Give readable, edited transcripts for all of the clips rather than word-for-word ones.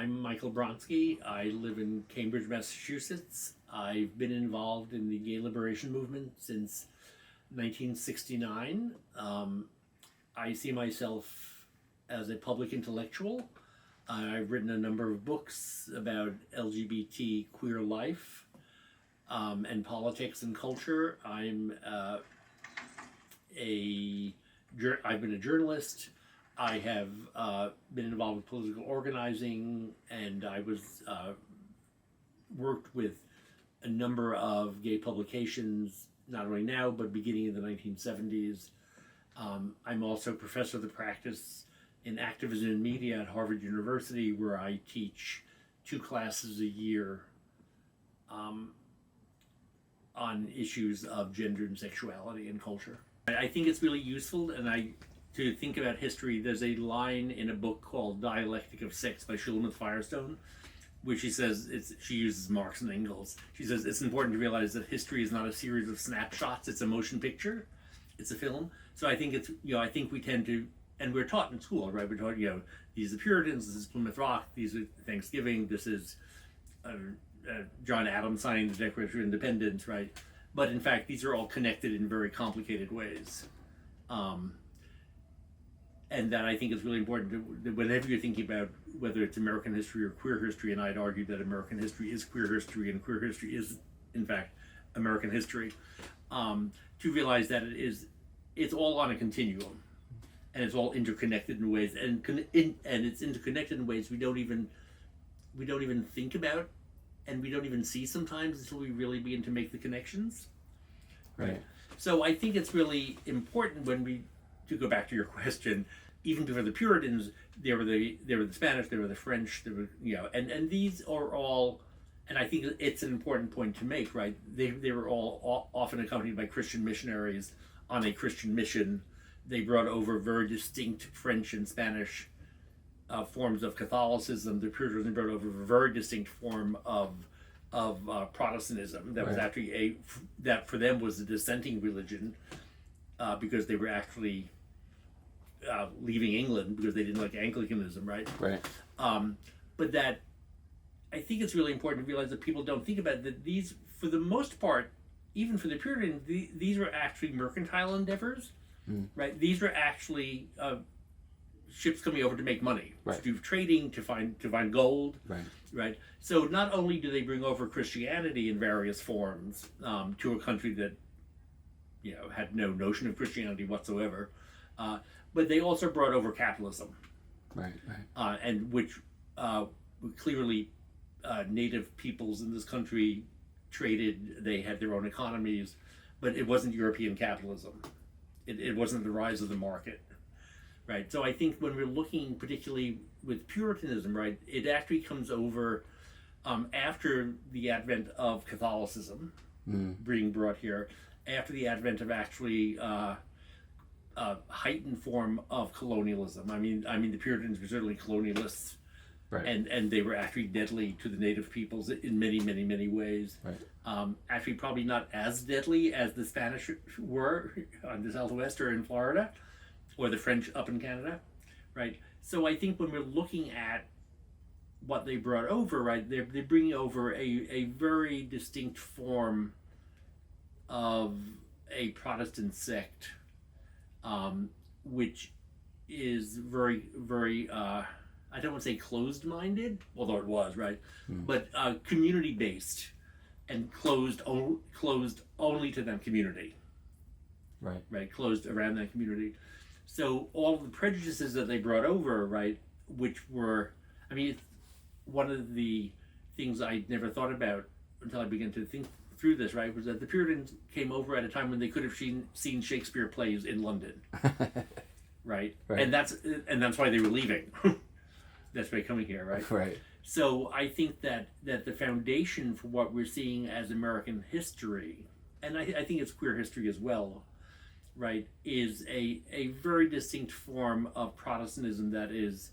I'm Michael Bronski. I live in Cambridge, Massachusetts. I've been involved in the gay liberation movement since 1969. I see myself as a public intellectual. I've written a number of books about LGBT queer life and politics and culture. I've been a journalist. I have been involved with political organizing, and I was worked with a number of gay publications, not only now, but beginning in the 1970s. I'm also professor of the practice in activism and media at Harvard University, where I teach 2 classes a year on issues of gender and sexuality and culture. I think it's really useful, to think about history. There's a line in a book called Dialectic of Sex by Shulamith Firestone, which she says, she uses Marx and Engels. She says it's important to realize that history is not a series of snapshots, it's a motion picture, it's a film. So I think I think we tend to, and we're taught in school, right? We're taught, these are the Puritans, this is Plymouth Rock, these are Thanksgiving, this is John Adams signing the Declaration of Independence, right? But in fact, these are all connected in very complicated ways. And that I think is really important that whenever you're thinking about whether it's American history or queer history, and I'd argue that American history is queer history and queer history is, in fact, American history, to realize that it's all on a continuum, and it's all interconnected in ways, and it's interconnected in ways we don't even think about, and we don't even see sometimes until we really begin to make the connections. Right. So I think it's really important to go back to your question, even before the Puritans, there were the Spanish, there were the French, there were, and these are all, and I think it's an important point to make, right? They were all often accompanied by Christian missionaries on a Christian mission. They brought over very distinct French and Spanish forms of Catholicism. The Puritans brought over a very distinct form of Protestantism that was actually that for them was a dissenting religion, because they were actually leaving England because they didn't like Anglicanism, right? Right. But that I think it's really important to realize that people don't think about that these, for the most part, even for the Puritans, these were actually mercantile endeavors, right? These were actually ships coming over to make money, to do trading, to find gold, right? So not only do they bring over Christianity in various forms to a country that had no notion of Christianity whatsoever, but they also brought over capitalism, and which clearly native peoples in this country traded. They had their own economies, but it wasn't European capitalism. It wasn't the rise of the market, right? So I think when we're looking particularly with Puritanism, right, it actually comes over after the advent of Catholicism being brought here, after the advent of actually heightened form of colonialism. I mean, the Puritans were certainly colonialists, and they were actually deadly to the native peoples in many, many, many ways. Actually, probably not as deadly as the Spanish were on the Southwest or in Florida, or the French up in Canada, right? So I think when we're looking at what they brought over, right, they're bringing over a very distinct form of a Protestant sect, which is very, very, I don't want to say closed-minded, although it was, right? But community-based and closed only to that community. Right, closed around that community. So all of the prejudices that they brought over, right, which were, it's one of the things I never thought about until I began to think through this, right, was that the Puritans came over at a time when they could have seen Shakespeare plays in London, right? And that's why they were leaving. That's why coming here, right? Right. So I think that the foundation for what we're seeing as American history, and I think it's queer history as well, right, is a very distinct form of Protestantism that is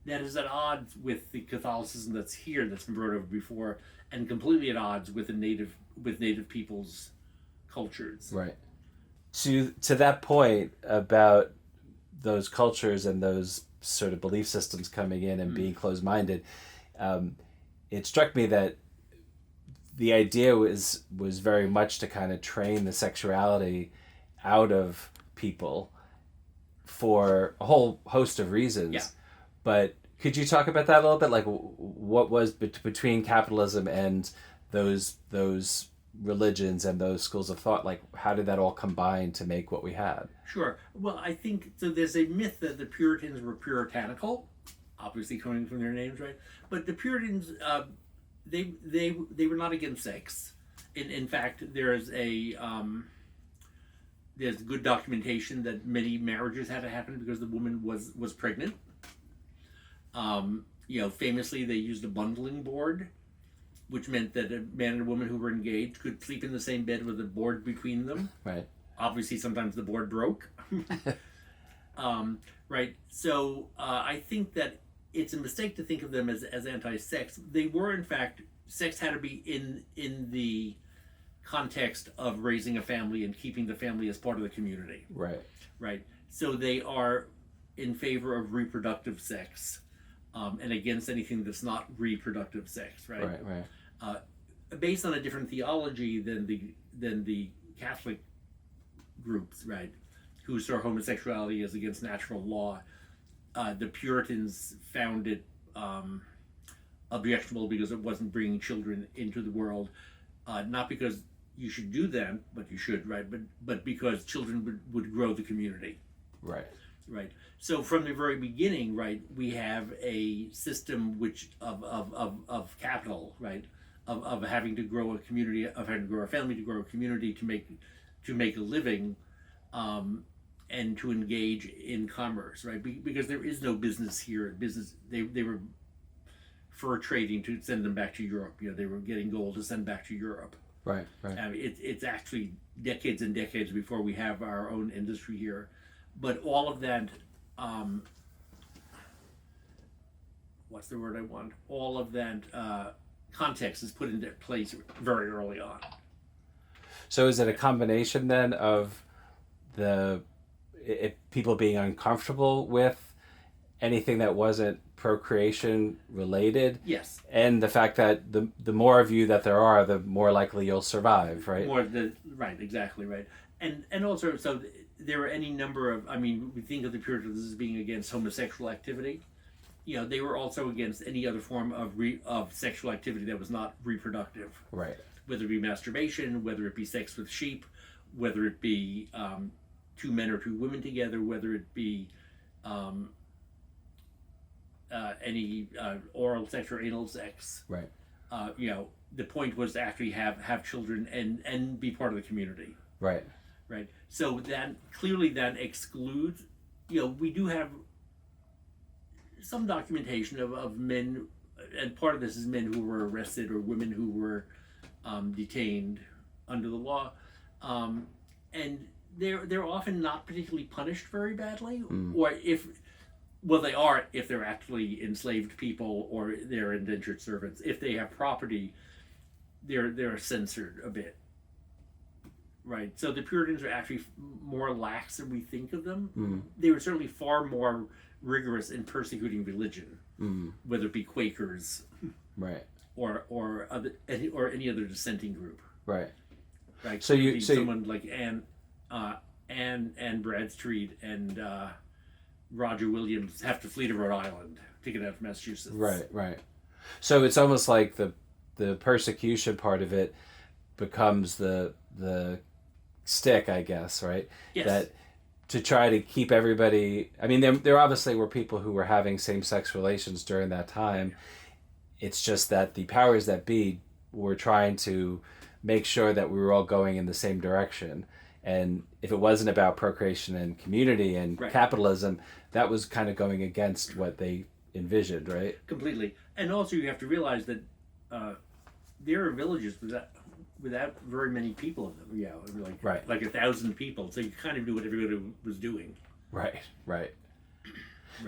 at odds with the Catholicism that's here, that's been brought over before, and completely at odds with native peoples' cultures. Right. To that point about those cultures and those sort of belief systems coming in and being closed-minded, it struck me that the idea was very much to kind of train the sexuality out of people for a whole host of reasons. Yeah. But could you talk about that a little bit? Like, what was between capitalism and those religions and those schools of thought? Like, how did that all combine to make what we had? Sure. Well, I think so. There's a myth that the Puritans were puritanical, obviously coming from their names, right? But the Puritans, they were not against sex. In fact, there's good documentation that many marriages had to happen because the woman was pregnant. Famously, they used a bundling board, which meant that a man and a woman who were engaged could sleep in the same bed with a board between them. Right. Obviously, sometimes the board broke. Right. So I think that it's a mistake to think of them as anti-sex. They were, in fact, sex had to be in the context of raising a family and keeping the family as part of the community. Right. Right. So they are in favor of reproductive sex, and against anything that's not reproductive sex. Right. Right. Based on a different theology than the Catholic groups, right, who saw homosexuality as against natural law. The Puritans found it objectionable because it wasn't bringing children into the world, not because you should do them, but you should, right, but because children would grow the community. Right. Right. So from the very beginning, right, we have a system which of capital, right, of having to grow a community, of having to grow a family, to grow a community, to make a living, and to engage in commerce, right? Because there is no business here. They were fur trading to send them back to Europe. They were getting gold to send back to Europe. Right. Right. It's actually decades and decades before we have our own industry here. But all of that, what's the word I want? All of that context is put into place very early on. So is it a combination then of people being uncomfortable with anything that wasn't procreation related? Yes. And the fact that the more of you that there are, the more likely you'll survive, right? Right, exactly right. And also, so there are any number of, we think of the Puritans as being against homosexual activity. They were also against any other form of sexual activity that was not reproductive. Right. Whether it be masturbation, whether it be sex with sheep, whether it be two men or two women together, whether it be any oral sex or anal sex. Right. The point was to actually have children and be part of the community. Right. Right. So that excludes. We do have some documentation of men, and part of this is men who were arrested or women who were detained under the law, and they're often not particularly punished very badly, or they are if they're actually enslaved people or they're indentured servants. If they have property, they're censored a bit. Right. So the Puritans are actually more lax than we think of them. They were certainly far more rigorous in persecuting religion, whether it be Quakers, right, or any other dissenting group. Right. Like So someone like Anne Bradstreet and Roger Williams have to flee to Rhode Island to get out of Massachusetts. Right. Right. So it's almost like the persecution part of it becomes the stick, I guess, right? Yes. That to try to keep everybody. There obviously were people who were having same-sex relations during that time. It's just that the powers that be were trying to make sure that we were all going in the same direction. And if it wasn't about procreation and community and capitalism, that was kind of going against what they envisioned, right? Completely. And also you have to realize that there are villages without very many people in them, like 1,000 people. So you kind of knew what everybody was doing. Right.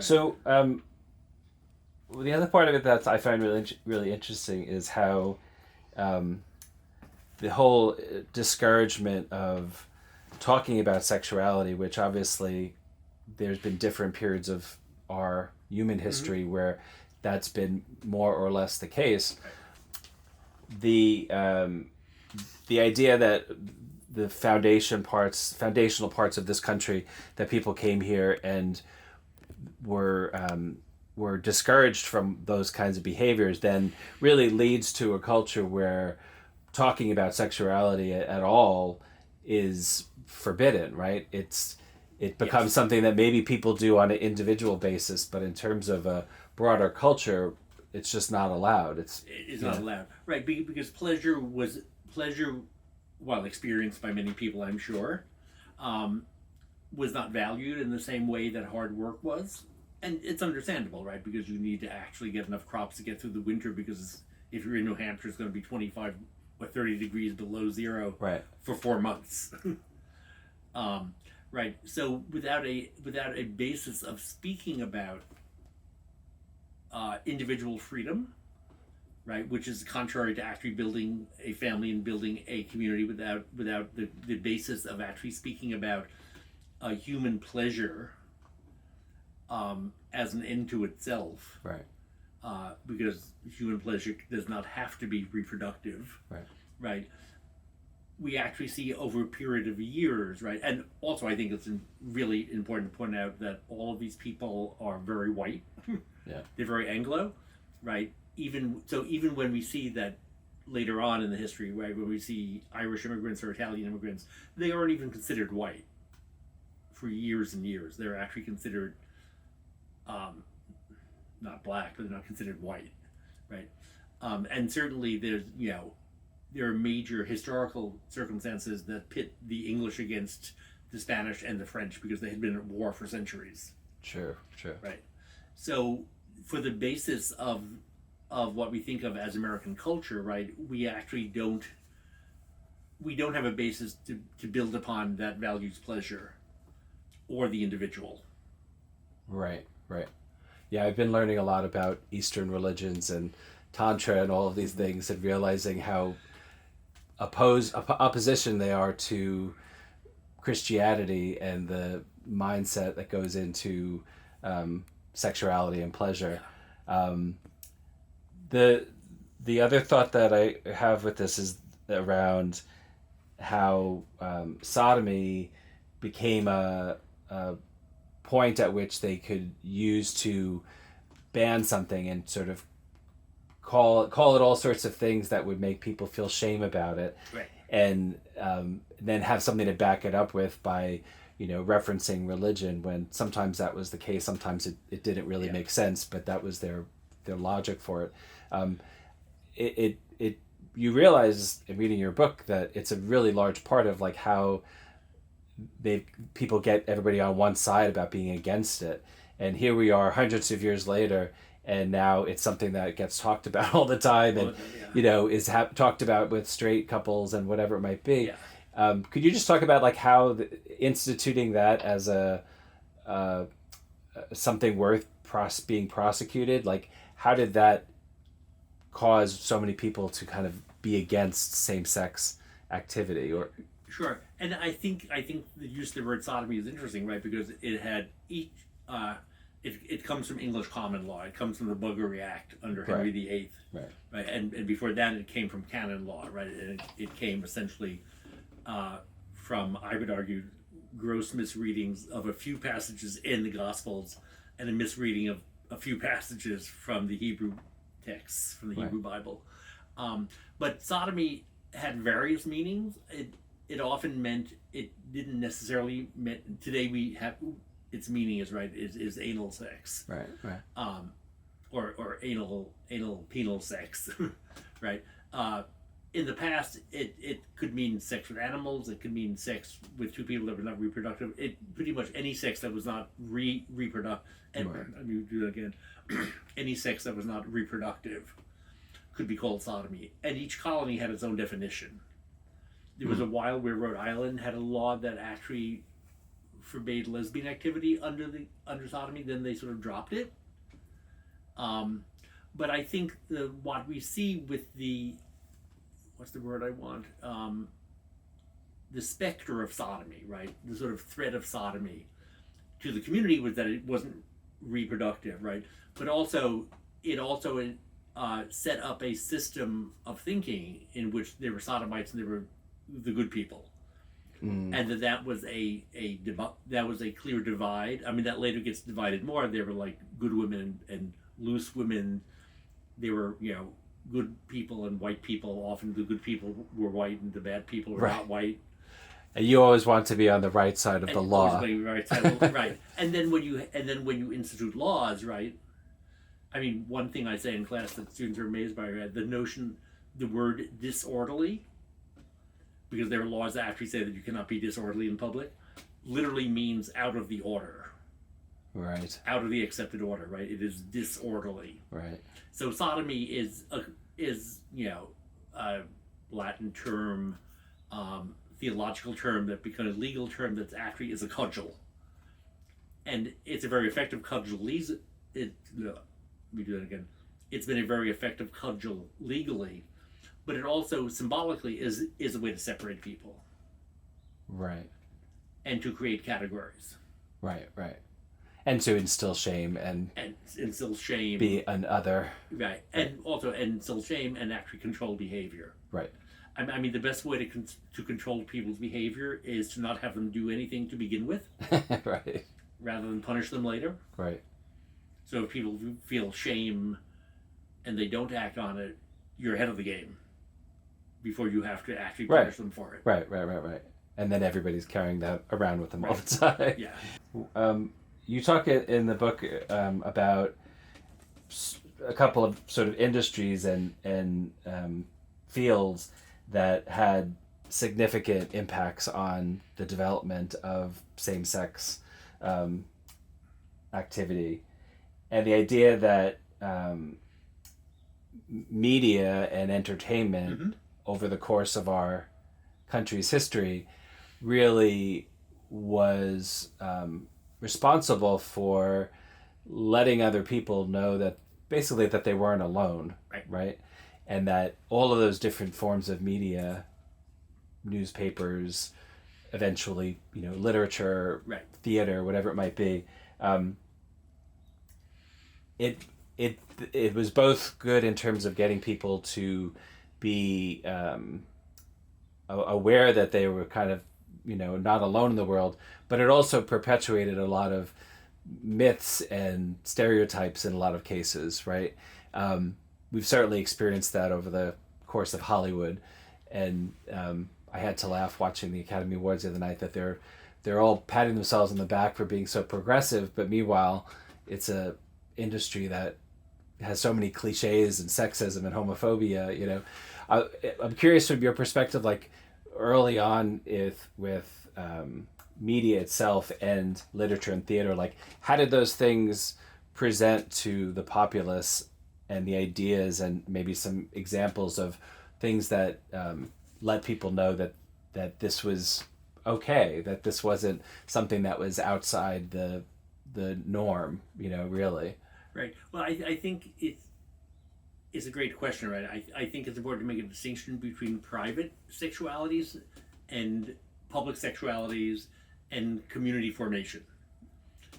So the other part of it that I find really interesting is how the whole discouragement of talking about sexuality, which obviously there's been different periods of our human history where that's been more or less the case. The idea that the foundational parts of this country, that people came here and were discouraged from those kinds of behaviors, then really leads to a culture where talking about sexuality at all is forbidden, right? It becomes something that maybe people do on an individual basis, but in terms of a broader culture, it's just not allowed. It's not allowed, right? Because pleasure, while experienced by many people, I'm sure, was not valued in the same way that hard work was. And it's understandable, right? Because you need to actually get enough crops to get through the winter, because if you're in New Hampshire, it's going to be 25 or 30 degrees below zero for 4 months. Right. So without a basis of speaking about individual freedom, right, which is contrary to actually building a family and building a community, without the basis of actually speaking about human pleasure as an end to itself, right, because human pleasure does not have to be reproductive, right. We actually see over a period of years, right, and also I think it's really important to point out that all of these people are very white. They're very Anglo, right. Even when we see that later on in the history, right, when we see Irish immigrants or Italian immigrants, they aren't even considered white for years and years. They're actually considered not black, but they're not considered white, right? And certainly there are major historical circumstances that pit the English against the Spanish and the French, because they had been at war for centuries. Sure. Right. So for the basis of what we think of as American culture, right, we actually don't have a basis to build upon that values pleasure or the individual. Right. Yeah, I've been learning a lot about Eastern religions and Tantra and all of these things, and realizing how opposition they are to Christianity and the mindset that goes into sexuality and pleasure. The other thought that I have with this is around how sodomy became a point at which they could use to ban something and sort of call it all sorts of things that would make people feel shame about it, right. And then have something to back it up with by referencing religion, when sometimes that was the case, sometimes it didn't really make sense, but that was their logic for it. You realize in reading your book that it's a really large part of like how people get everybody on one side about being against it, and here we are hundreds of years later, and now it's something that gets talked about all the time, and is talked about with straight couples and whatever it might be. Could you just talk about like how instituting that as a something worth being prosecuted, like how did that cause so many people to kind of be against same-sex activity? Or Sure, and I think the use of the word sodomy is interesting, right? Because it had it comes from English common law. It comes from the Buggery Act under Henry VIII, right? And before that, it came from canon law, right? And it came essentially from, I would argue, gross misreadings of a few passages in the Gospels, and a misreading of a few passages from the Hebrew texts, from the Hebrew Bible. But sodomy had various meanings. It often meant, it didn't necessarily meant, today we have, its meaning is anal sex, or anal penal sex, right? In the past, it could mean sex with animals. It could mean sex with two people that were not reproductive. It pretty much any sex that was not reproductive. And let me do that again. Any sex that was not reproductive could be called sodomy, and each colony had its own definition. There was a while where Rhode Island had a law that actually forbade lesbian activity under sodomy. Then they sort of dropped it. But I think what we see with what's the word I want? The specter of sodomy, right? The sort of threat of sodomy to the community was that it wasn't reproductive, right? But also it also set up a system of thinking in which there were sodomites and there were the good people, and that was that was a clear divide. I mean, that later gets divided more. There were like good women and loose women. There were, you know, good people and white people. Often the good people were white and the bad people were not white. And you always want to be on the right side of the law. Right. And then when you institute laws, right? I mean, one thing I say in class that students are amazed by, right, the word disorderly, because there are laws that actually say that you cannot be disorderly in public, literally means out of the order. Right. Out of the accepted order, right? It is disorderly. Right. So sodomy is you know, a Latin term, theological term that became a legal term that actually is a cudgel, and it's a very effective cudgel. Let me do that again. It's been a very effective cudgel legally, but it also symbolically is a way to separate people. Right. And to create categories. Right. And to instill shame and instill shame. Be an other. Right. And also instill shame and actually control behavior. Right. I mean, the best way to control people's behavior is to not have them do anything to begin with. Right. Rather than punish them later. Right. So if people feel shame and they don't act on it, you're ahead of the game before you have to actually punish them for it. Right. And then everybody's carrying that around with them all the time. Yeah. You talk in the book about a couple of sort of industries and fields that had significant impacts on the development of same-sex activity, and the idea that media and entertainment over the course of our country's history really was responsible for letting other people know that basically that they weren't alone, right? And that all of those different forms of media, newspapers, eventually, you know, literature, theater, whatever it might be, it was both good in terms of getting people to be aware that they were kind of, you know, not alone in the world, but it also perpetuated a lot of myths and stereotypes in a lot of cases, right? We've certainly experienced that over the course of Hollywood, and I had to laugh watching the Academy Awards the other night that they're all patting themselves on the back for being so progressive, but meanwhile, it's a industry that has so many cliches and sexism and homophobia. You know, I'm curious from your perspective, like early on with media itself and literature and theater, like how did those things present to the populace, and the ideas and maybe some examples of things that let people know that this was okay, that this wasn't something that was outside the norm, you know, really. Right. Well, I think it's a great question, right? I think it's important to make a distinction between private sexualities and public sexualities and community formation,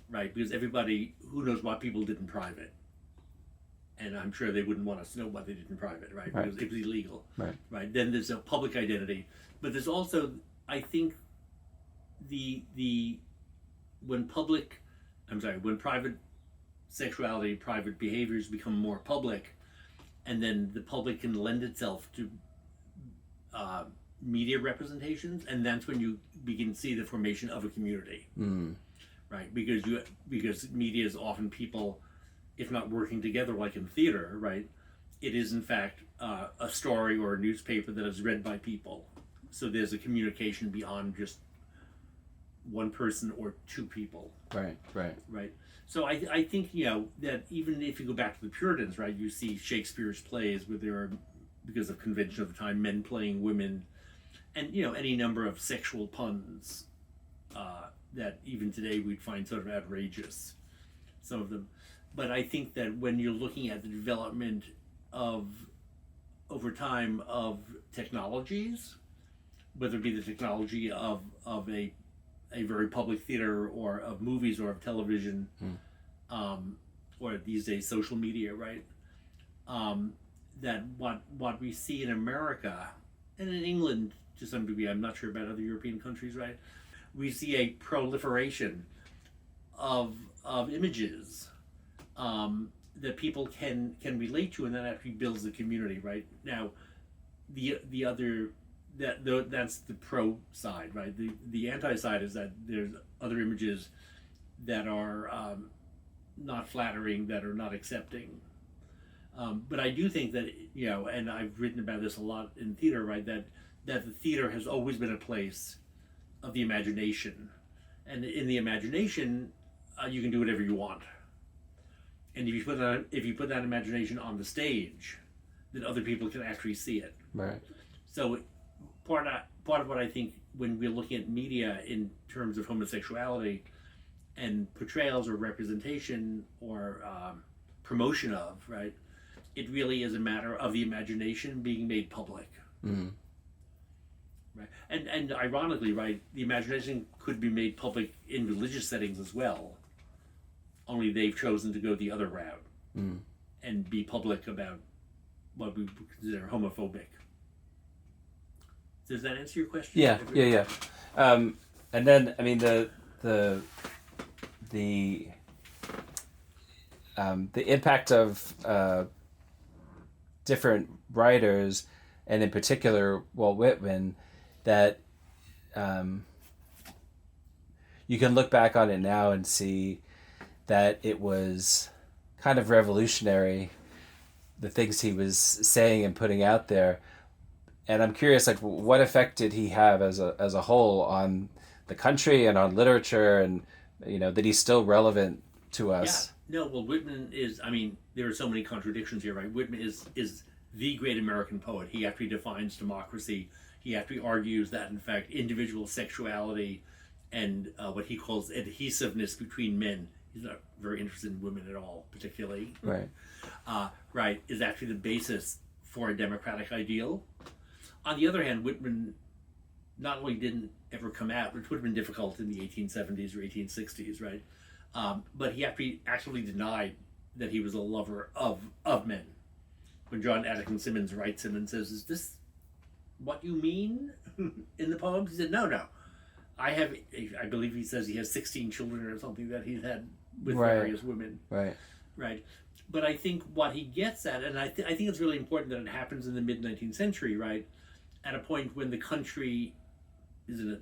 right? Because everybody who knows what people did in private, and I'm sure they wouldn't want us to know what they did in private, right? Because it was illegal, right? Then there's a public identity, but there's also, I think, when private sexuality, private behaviors become more public, and then the public can lend itself to media representations, and that's when you begin to see the formation of a community, right? Because media is often people, if not working together like in theater, right? It is in fact a story or a newspaper that is read by people. So there's a communication beyond just one person or two people. Right. So I think, you know, that even if you go back to the Puritans, right, you see Shakespeare's plays where there are, because of convention of the time, men playing women, and, you know, any number of sexual puns that even today we'd find sort of outrageous, some of them. But I think that when you're looking at the development over time of technologies, whether it be the technology of a very public theater or of movies or of television, or these days social media, right? that what we see in America and in England to some degree, I'm not sure about other European countries, right? We see a proliferation of images that people can relate to, and that actually builds the community, right? Now, the other that's the pro side, right? The anti side is that there's other images that are not flattering, that are not accepting. But I do think that, and I've written about this a lot in theater, right? That the theater has always been a place of the imagination, and in the imagination, you can do whatever you want. And if you put that imagination on the stage, then other people can actually see it. Right. So part of what I think when we're looking at media in terms of homosexuality and portrayals or representation or promotion of, right, it really is a matter of the imagination being made public. Mm-hmm. Right. And ironically, right, the imagination could be made public in religious settings as well. Only they've chosen to go the other route and be public about what we consider homophobic. Does that answer your question? Yeah. And then, I mean, the impact of different writers, and in particular Walt Whitman, that you can look back on it now and see that it was kind of revolutionary, the things he was saying and putting out there. And I'm curious, like, what effect did he have as a whole on the country and on literature, and that he's still relevant to us? Yeah. No, well, Whitman is, I mean, there are so many contradictions here, right? Whitman is the great American poet. He actually defines democracy. He actually argues that, in fact, individual sexuality and what he calls adhesiveness between men, he's not very interested in women at all, particularly. Right. Right, is actually the basis for a democratic ideal. On the other hand, Whitman not only didn't ever come out, which would have been difficult in the 1870s or 1860s, right? But he actually denied that he was a lover of men. When John Addison Symonds writes him and says, "Is this what you mean in the poems?" He said, no. I believe he says he has 16 children or something that he's had with various women. Right. But I think what he gets at, and I think it's really important that it happens in the mid-19th century, right? At a point when the country is in a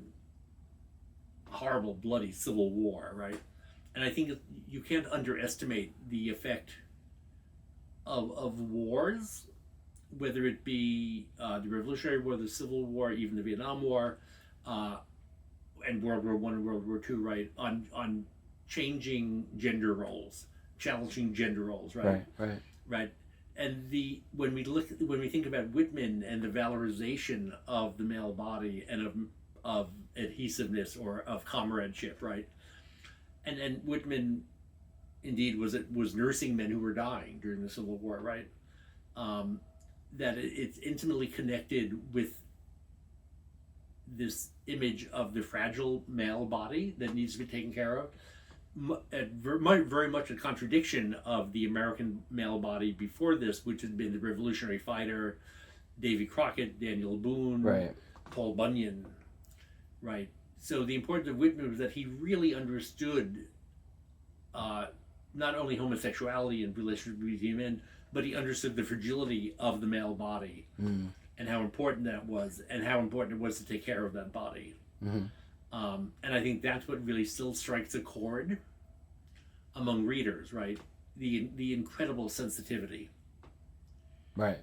horrible, bloody civil war, right? And I think you can't underestimate the effect of wars, whether it be the Revolutionary War, the Civil War, even the Vietnam War, and World War I and World War II, right? On changing gender roles, challenging gender roles, right? Right. And when we think about Whitman and the valorization of the male body and of adhesiveness or of comradeship, right? And Whitman indeed was nursing men who were dying during the Civil War, right? That it's intimately connected with this image of the fragile male body that needs to be taken care of. Very much a contradiction of the American male body before this, which had been the revolutionary fighter, Davy Crockett, Daniel Boone, Paul Bunyan, right? So the importance of Whitman was that he really understood not only homosexuality and relationships between men, but he understood the fragility of the male body and how important that was, and how important it was to take care of that body. And I think that's what really still strikes a chord among readers, right? The incredible sensitivity. Right.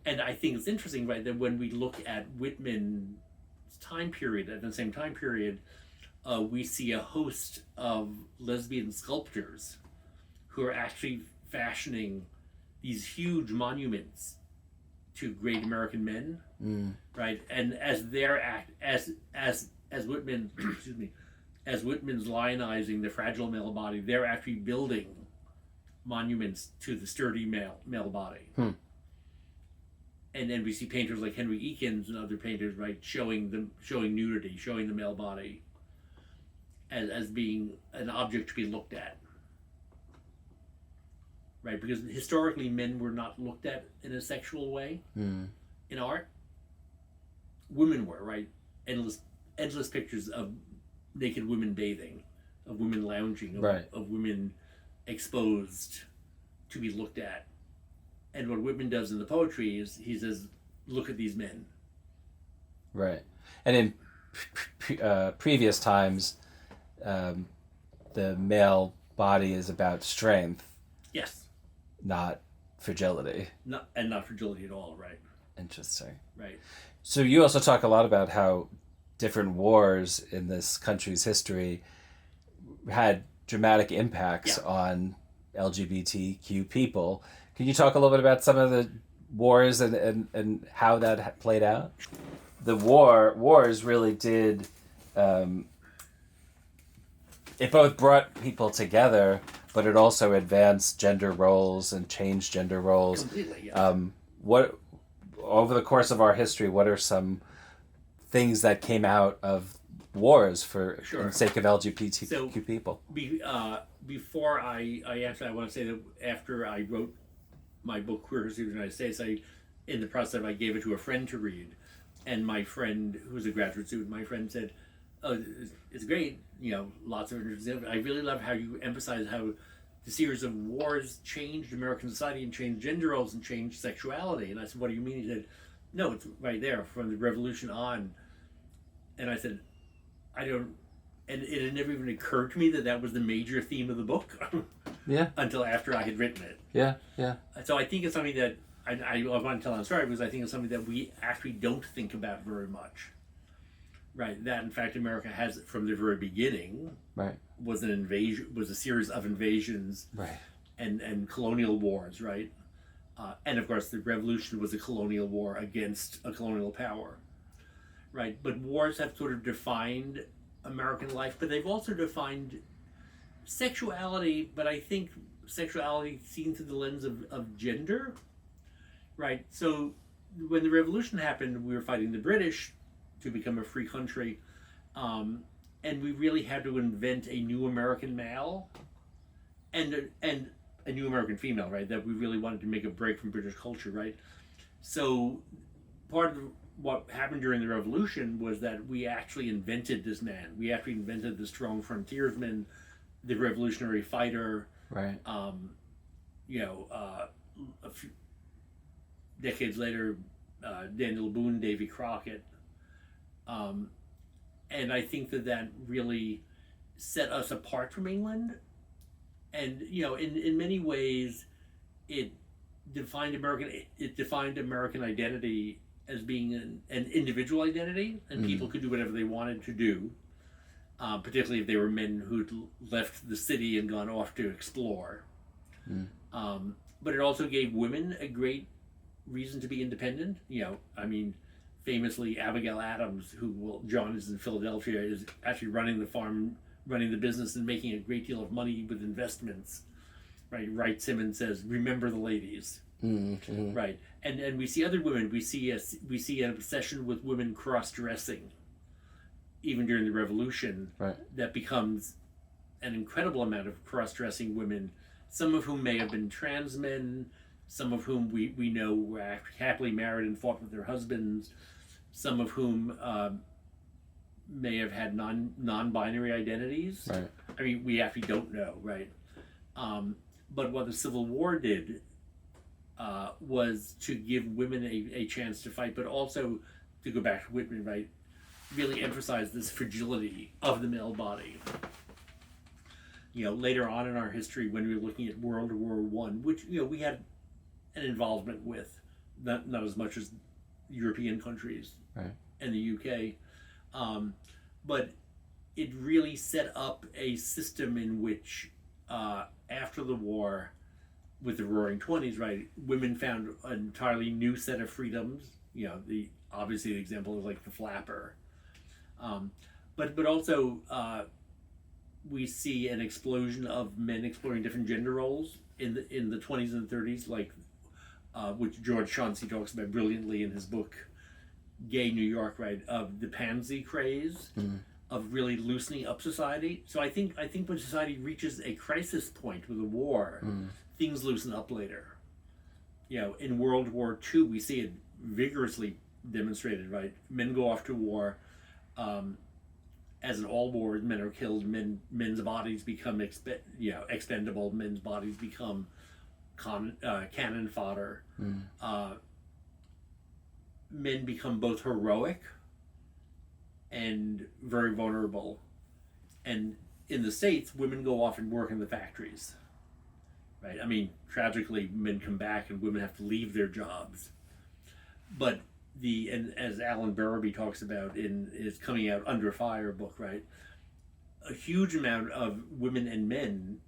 And I think it's interesting, right, that when we look at Whitman's time period, at the same time period, we see a host of lesbian sculptors who are actually fashioning these huge monuments to great American men, right? And as their act, as Whitman, excuse me, as Whitman's lionizing the fragile male body, they're actually building monuments to the sturdy male body. And then we see painters like Henry Eakins and other painters, right, showing nudity, showing the male body as being an object to be looked at. right? Because historically men were not looked at in a sexual way in art. Women were, right? Endless pictures of naked women bathing, of women lounging, of women exposed to be looked at. And what Whitman does in the poetry is he says, look at these men. Right. And in previous times, the male body is about strength. Yes. Not fragility. Not fragility at all, right? Interesting. Right. So you also talk a lot about how different wars in this country's history had dramatic impacts on LGBTQ people. Can you talk a little bit about some of the wars and how that played out? The wars really did, it both brought people together, but it also advanced gender roles and changed gender roles. Completely, yeah. What, over the course of our history, what are some things that came out of wars for the sake of LGBTQ people? Before I want to say that after I wrote my book Queer History of the United States, in the process I gave it to a friend to read, and my friend, who's a graduate student, my friend said, "Oh, it's great, lots of interesting. I really love how you emphasize how the series of wars changed American society and changed gender roles and changed sexuality." And I said, "What do you mean?" He said, "No, it's right there from the Revolution on." And I said, "I don't." And it had never even occurred to me that was the major theme of the book. Yeah. Until after I had written it. Yeah, yeah. So I think it's something that I want to tell a story because I think it's something that we actually don't think about very much. Right. That in fact America has from the very beginning. Right. Was an invasion. Was a series of invasions. Right. And colonial wars. Right. And of course the Revolution was a colonial war against a colonial power. Right. But wars have sort of defined American life, but they've also defined sexuality, but I think sexuality seen through the lens of gender, right? So when the Revolution happened, we were fighting the British to become a free country, and we really had to invent a new American male and a new American female, right? That we really wanted to make a break from British culture, right? So part of what happened during the Revolution was that we actually invented this man. We actually invented the strong frontiersman, the revolutionary fighter. Right. A few decades later, Daniel Boone, Davy Crockett. And I think that really set us apart from England. And, in many ways, it defined American identity as being an individual identity, and people could do whatever they wanted to do, particularly if they were men who'd left the city and gone off to explore. But it also gave women a great reason to be independent. Famously Abigail Adams, who John is in Philadelphia, is actually running the farm, running the business, and making a great deal of money with investments. Right, writes him and says, "Remember the ladies." Mm-hmm. Right, and we see other women. We see an obsession with women cross-dressing, even during the Revolution. Right, that becomes an incredible amount of cross-dressing women. Some of whom may have been trans men, some of whom we know were happily married and fought with their husbands, some of whom may have had non-binary identities. Right. I mean, we actually don't know, right? But what the Civil War did was to give women a chance to fight, but also, to go back to Whitman, right, really emphasize this fragility of the male body. Later on in our history, when we were looking at World War I, which we had an involvement with, not as much as European countries, right, and the UK, but it really set up a system in which, after the war, with the Roaring '20s, right, women found an entirely new set of freedoms. Obviously the example is like the flapper, but also we see an explosion of men exploring different gender roles in the 20s and 30s, like which George Chauncey talks about brilliantly in his book Gay New York, right, of the pansy craze, of really loosening up society. So I think when society reaches a crisis point with a war, things loosen up later. In World War II, we see it vigorously demonstrated, right? Men go off to war. As in all wars, men are killed. Men's bodies become expendable. Men's bodies become cannon fodder. Men become both heroic and very vulnerable. And in the States, women go off and work in the factories. Right? I mean, tragically, men come back and women have to leave their jobs. But and as Alan Barabee talks about in his Coming Out Under Fire book, right? A huge amount of women and men,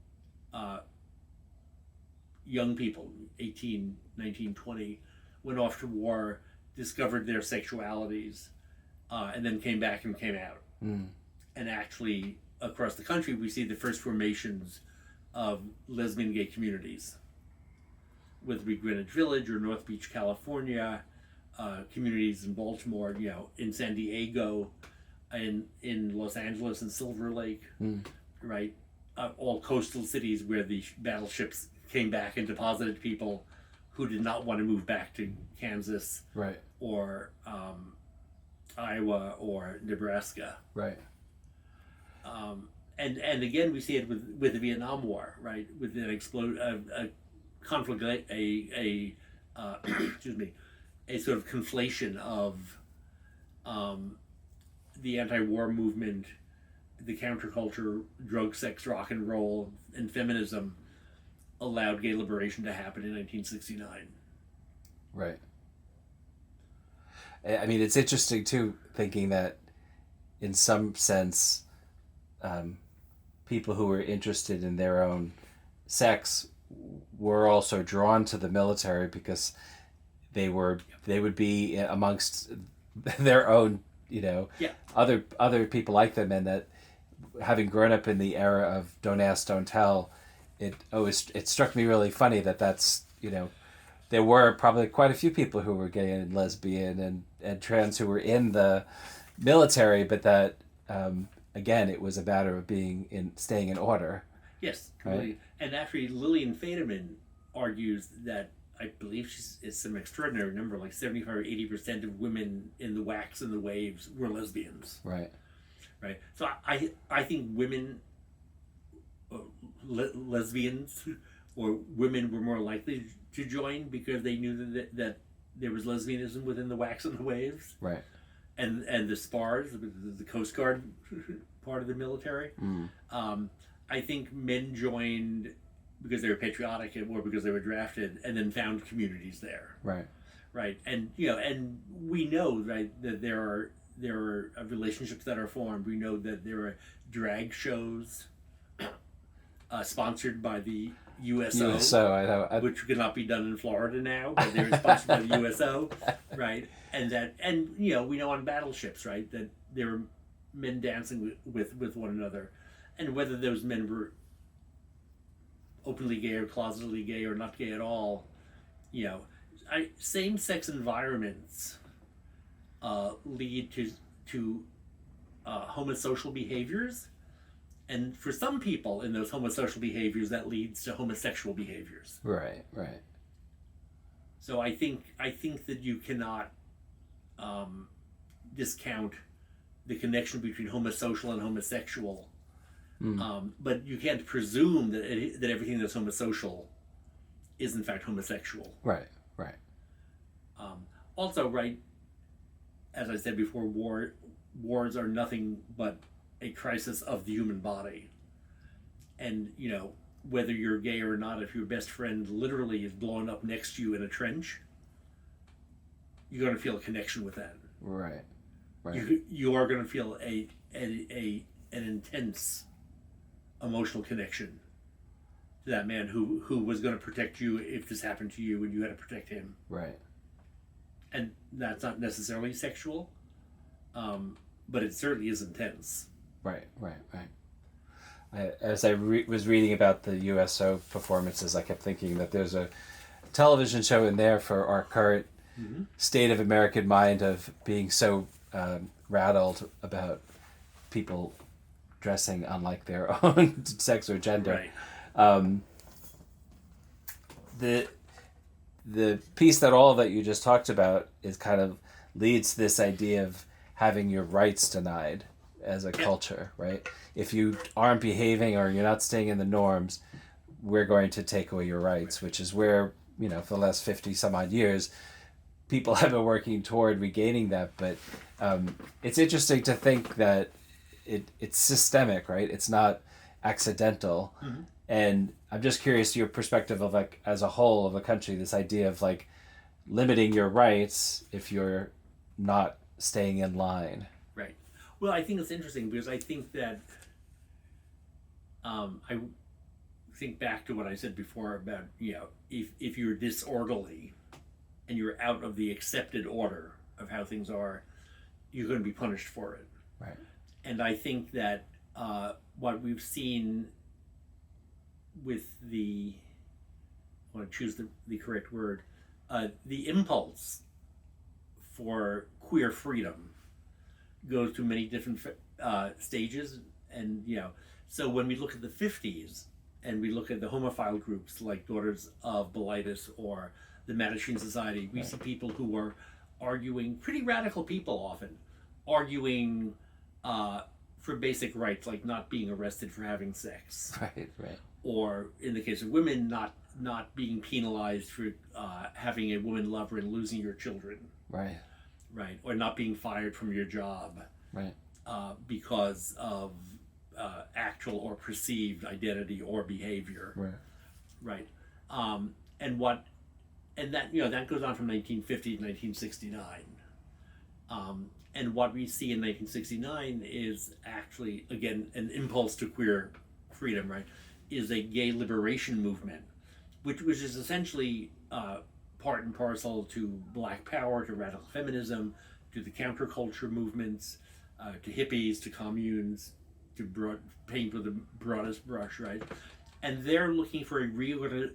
young people, 18, 19, 20, went off to war, discovered their sexualities, and then came back and came out. And actually, across the country, we see the first formations of lesbian gay communities, whether it be Greenwich Village or North Beach, California, communities in Baltimore, in San Diego, in Los Angeles and Silver Lake, right? All coastal cities where the battleships came back and deposited people who did not want to move back to Kansas, right, or Iowa or Nebraska, right. And again, we see it with the Vietnam War, right? With an a conflict, excuse me, a sort of conflation of the anti-war movement, the counterculture, drug, sex, rock and roll, and feminism allowed gay liberation to happen in 1969. Right. I mean, it's interesting too, thinking that in some sense, people who were interested in their own sex were also drawn to the military because they would be amongst their own, other people like them, and that having grown up in the era of Don't Ask, Don't Tell, it struck me really funny that's there were probably quite a few people who were gay and lesbian and trans who were in the military, but that again, it was a matter of staying in order. Yes, completely. Right? And actually, Lillian Faderman argues that, I believe it's some extraordinary number, like 75 or 80% of women in the Wax and the Waves were lesbians. Right. Right. So I think women, lesbians, or women were more likely to join because they knew that there was lesbianism within the Wax and the Waves. Right. And the SPARS, the Coast Guard part of the military. I think men joined because they were patriotic or because they were drafted, and then found communities there. Right. Right. And and we know, right, that there are relationships that are formed. We know that there are drag shows sponsored by the USO. I know. Which could not be done in Florida now, but they're sponsored by the USO, right? And we know on battleships, right, that there were men dancing with one another, and whether those men were openly gay or closetedly gay or not gay at all, same-sex environments lead to homosocial behaviors, and for some people in those homosocial behaviors that leads to homosexual behaviors. Right. So I think that you cannot discount the connection between homosocial and homosexual, but you can't presume that everything that's homosocial is in fact homosexual. Right. Also, right, as I said before, wars are nothing but a crisis of the human body. And, whether you're gay or not, if your best friend literally is blown up next to you in a trench, you're going to feel a connection with that. Right. You are going to feel an intense emotional connection to that man who was going to protect you if this happened to you and you had to protect him. Right. And that's not necessarily sexual, but it certainly is intense. Right. As I was reading about the USO performances, I kept thinking that there's a television show in there for our current state of American mind of being so rattled about people dressing unlike their own sex or gender. Right. the piece that all that you just talked about is kind of leads to this idea of having your rights denied as a culture, right? If you aren't behaving or you're not staying in the norms, we're going to take away your rights, which is where, for the last 50 some odd years, people have been working toward regaining that. But it's interesting to think that it's systemic, right? It's not accidental. Mm-hmm. And I'm just curious your perspective of, like, as a whole of a country, this idea of, like, limiting your rights if you're not staying in line. Right. Well, I think it's interesting because I think that I think back to what I said before about, if you're disorderly and you're out of the accepted order of how things are, you're going to be punished for it. Right. And I think that what we've seen with I want to choose the correct word, the impulse for queer freedom goes through many different stages. And, so when we look at the 50s and we look at the homophile groups like Daughters of Bilitis or the Mattachine Society, we see people who are arguing, pretty radical people often, arguing for basic rights, like not being arrested for having sex. Right. Or in the case of women, not being penalized for having a woman lover and losing your children. Right. Right. Or not being fired from your job. Right. Because of actual or perceived identity or behavior. Right. And that goes on from 1950 to 1969. And what we see in 1969 is actually, again, an impulse to queer freedom, right? Is a gay liberation movement, which is essentially part and parcel to Black Power, to radical feminism, to the counterculture movements, to hippies, to communes, to paint with the broadest brush, right? And they're looking for a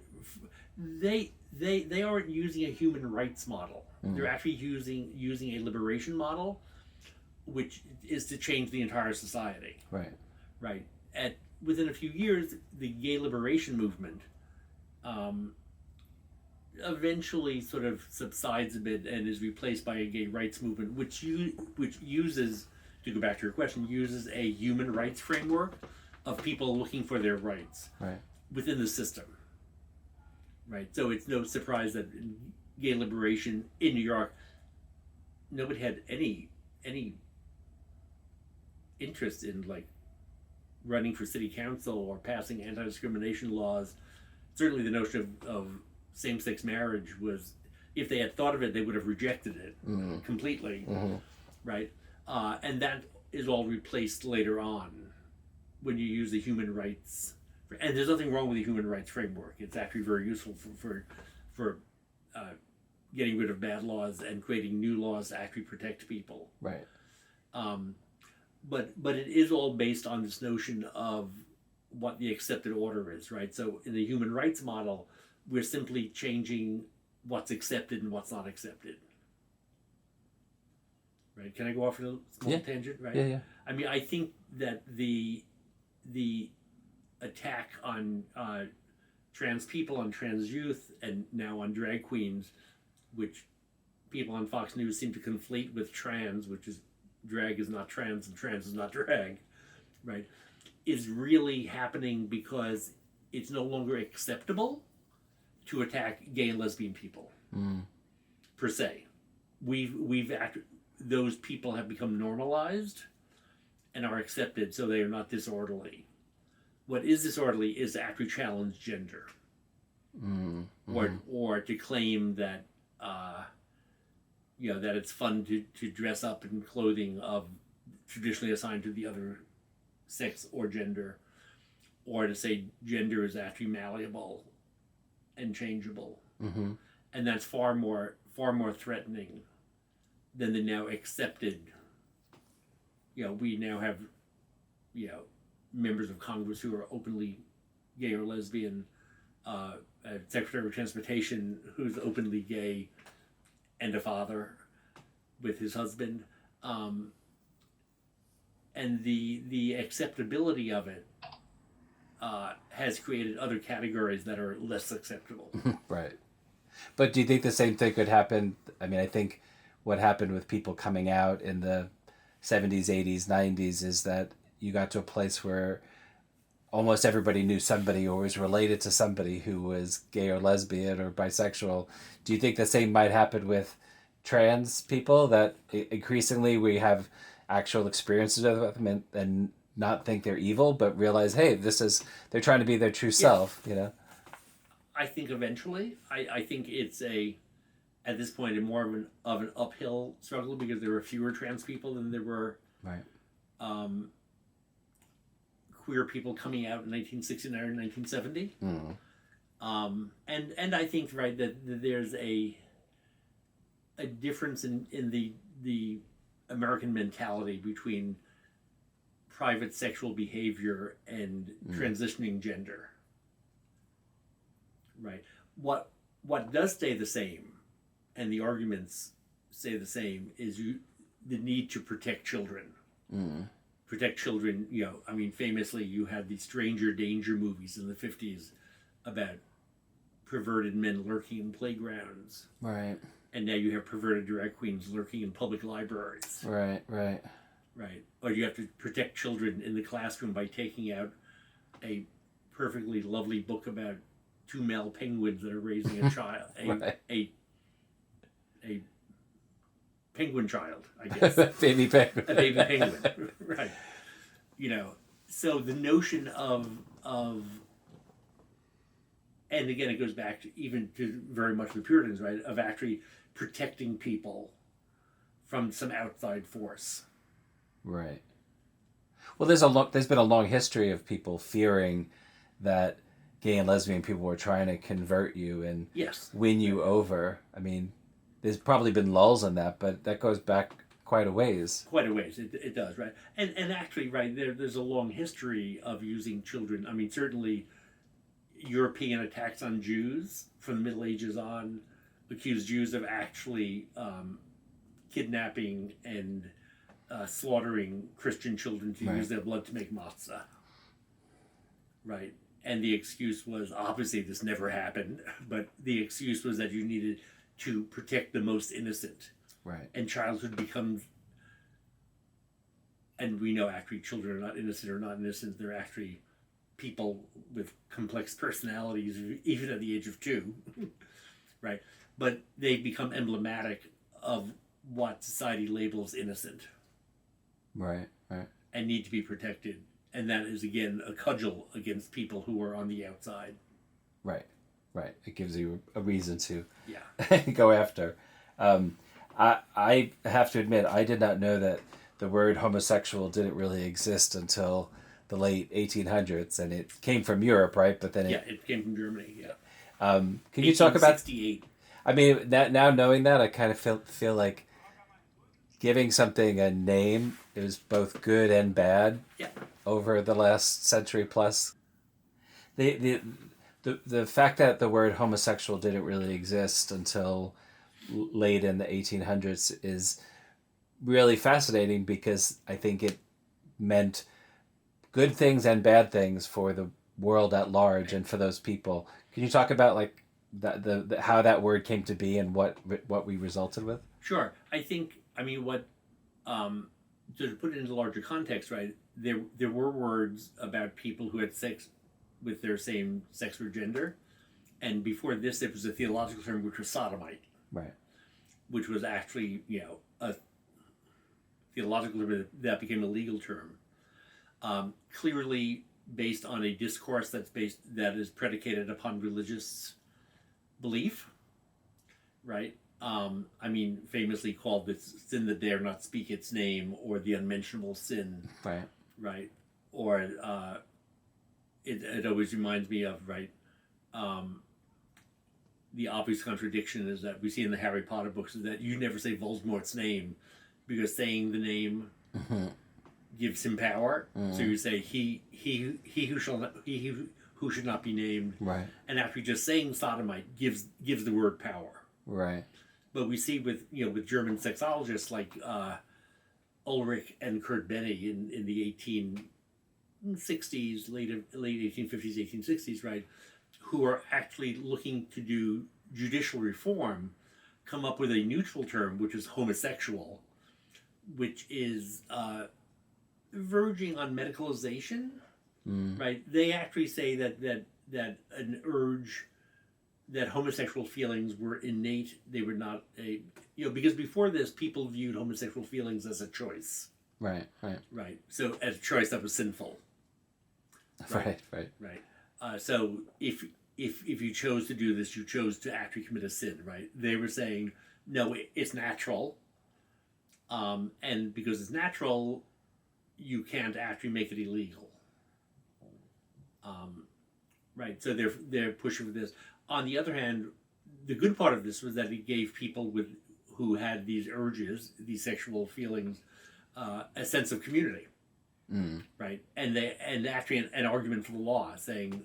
they aren't using a human rights model. They're actually using a liberation model, which is to change the entire society. Right. Within a few years, the gay liberation movement eventually sort of subsides a bit and is replaced by a gay rights movement, which uses, to go back to your question, uses a human rights framework of people looking for their rights within the system. Right. So it's no surprise that in gay liberation in New York, nobody had any interest in, like, running for city council or passing anti-discrimination laws. Certainly the notion of same-sex marriage was, if they had thought of it, they would have rejected it completely. Right? And that is all replaced later on when you use the human rights. And there's nothing wrong with the human rights framework. It's actually very useful for getting rid of bad laws and creating new laws to actually protect people. Right. But it is all based on this notion of what the accepted order is, right? So in the human rights model, we're simply changing what's accepted and what's not accepted. Right? Can I go off on a small tangent? Right? Yeah. I mean, I think that the attack on trans people, on trans youth, and now on drag queens, which people on Fox News seem to conflate with trans, which is drag is not trans and trans is not drag, right, is really happening because it's no longer acceptable to attack gay and lesbian people per se. Those people have become normalized and are accepted, so they are not disorderly. What is disorderly is to actually challenge gender, or to claim that that it's fun to dress up in clothing of traditionally assigned to the other sex or gender, or to say gender is actually malleable and changeable, and that's far more threatening than the now accepted. We now have members of Congress who are openly gay or lesbian, a Secretary of Transportation who's openly gay and a father with his husband, and the acceptability of it has created other categories that are less acceptable. Right. But do you think the same thing could happen? I mean, I think what happened with people coming out in the 70s, 80s, 90s is that you got to a place where almost everybody knew somebody or was related to somebody who was gay or lesbian or bisexual. Do you think the same might happen with trans people, that increasingly we have actual experiences of them and not think they're evil, but realize, hey, they're trying to be their true self, you know? I think eventually, I think it's at this point, more of an uphill struggle because there were fewer trans people than there were Right. Queer people coming out in 1969 or 1970. And I think, right, that there's a difference in the American mentality between private sexual behavior and transitioning gender. Right. What does stay the same, and the arguments stay the same, is the need to protect children. Protect children, I mean, famously, you had the Stranger Danger movies in the 50s about perverted men lurking in playgrounds. Right. And now you have perverted drag queens lurking in public libraries. Right. Right. Or you have to protect children in the classroom by taking out a perfectly lovely book about two male penguins that are raising a child. A penguin child, I guess. Baby penguin. A baby penguin. Right. So the notion of and again, it goes back to even to very much the Puritans, right, of actually protecting people from some outside force. Right. Well, there's been a long history of people fearing that gay and lesbian people were trying to convert you and win you over. I mean, there's probably been lulls in that, but that goes back quite a ways. Quite a ways, it does, right? And actually, right, there's a long history of using children. I mean, certainly European attacks on Jews from the Middle Ages on accused Jews of actually kidnapping and slaughtering Christian children to use their blood to make matzah. Right. And the excuse was, obviously this never happened, but the excuse was that you needed to protect the most innocent. Right. And childhood becomes, and we know actually children are not innocent, they're actually people with complex personalities, even at the age of 2. Right. But they become emblematic of what society labels innocent. Right. And need to be protected. And that is, again, a cudgel against people who are on the outside. Right. It gives you a reason to Yeah. go after. I have to admit, I did not know that the word homosexual didn't really exist until the late 1800s, and it came from Europe, right? But then it came from Germany. Yeah. Can you talk about? 1868. I mean, now knowing that, I kind of feel like giving something a name is both good and bad. Yeah. Over the last century plus. The fact that the word homosexual didn't really exist until late in the 1800s is really fascinating, because I think it meant good things and bad things for the world at large and for those people. Can you talk about like the how that word came to be and what we resulted with? Sure. I think, I mean, what to put it into larger context, right? There were words about people who had sex with their same sex or gender, and before this, there was a theological term which was sodomite, right? Which was actually a theological term that became a legal term, clearly based on a discourse that is predicated upon religious belief, right? I mean, famously called the sin that dare not speak its name, or the unmentionable sin. Right. Right. Or it always reminds me of, right, the obvious contradiction is that we see in the Harry Potter books is that you never say Voldemort's name, because saying the name gives him power. So you say he who should not be named. Right. And actually just saying sodomite gives the word power. Right. But we see with German sexologists like Ulrich and Kurt Benny in the '60s, late 1850s, 1860s, right, who are actually looking to do judicial reform, come up with a neutral term, which is homosexual, which is verging on medicalization, right? They actually say that an urge, that homosexual feelings were innate. They were not because before this, people viewed homosexual feelings as a choice. Right. So as a choice that was sinful. Right. So if you chose to do this, you chose to actually commit a sin, right? They were saying, no, it's natural. And because it's natural, you can't actually make it illegal. Right. So they're pushing for this. On the other hand, the good part of this was that it gave people who had these urges, these sexual feelings, a sense of community. Right. And actually an argument for the law saying,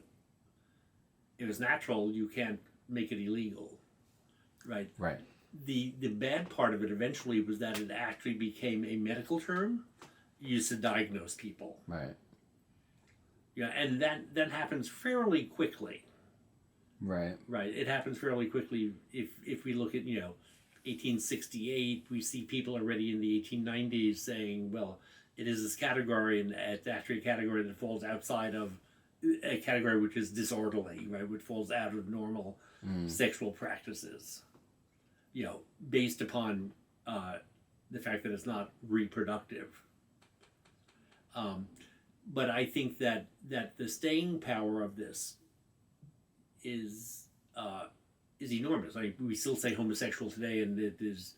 if it's natural, you can't make it illegal. Right. The bad part of it eventually was that it actually became a medical term used to diagnose people. Right. Yeah, and that happens fairly quickly. Right. It happens fairly quickly. If we look at 1868, we see people already in the 1890s saying, well, it is this category, and it's actually a category that falls outside of a category which is disorderly, right, which falls out of normal sexual practices, based upon the fact that it's not reproductive. But I think that the staying power of this is enormous. We still say homosexual today, and it is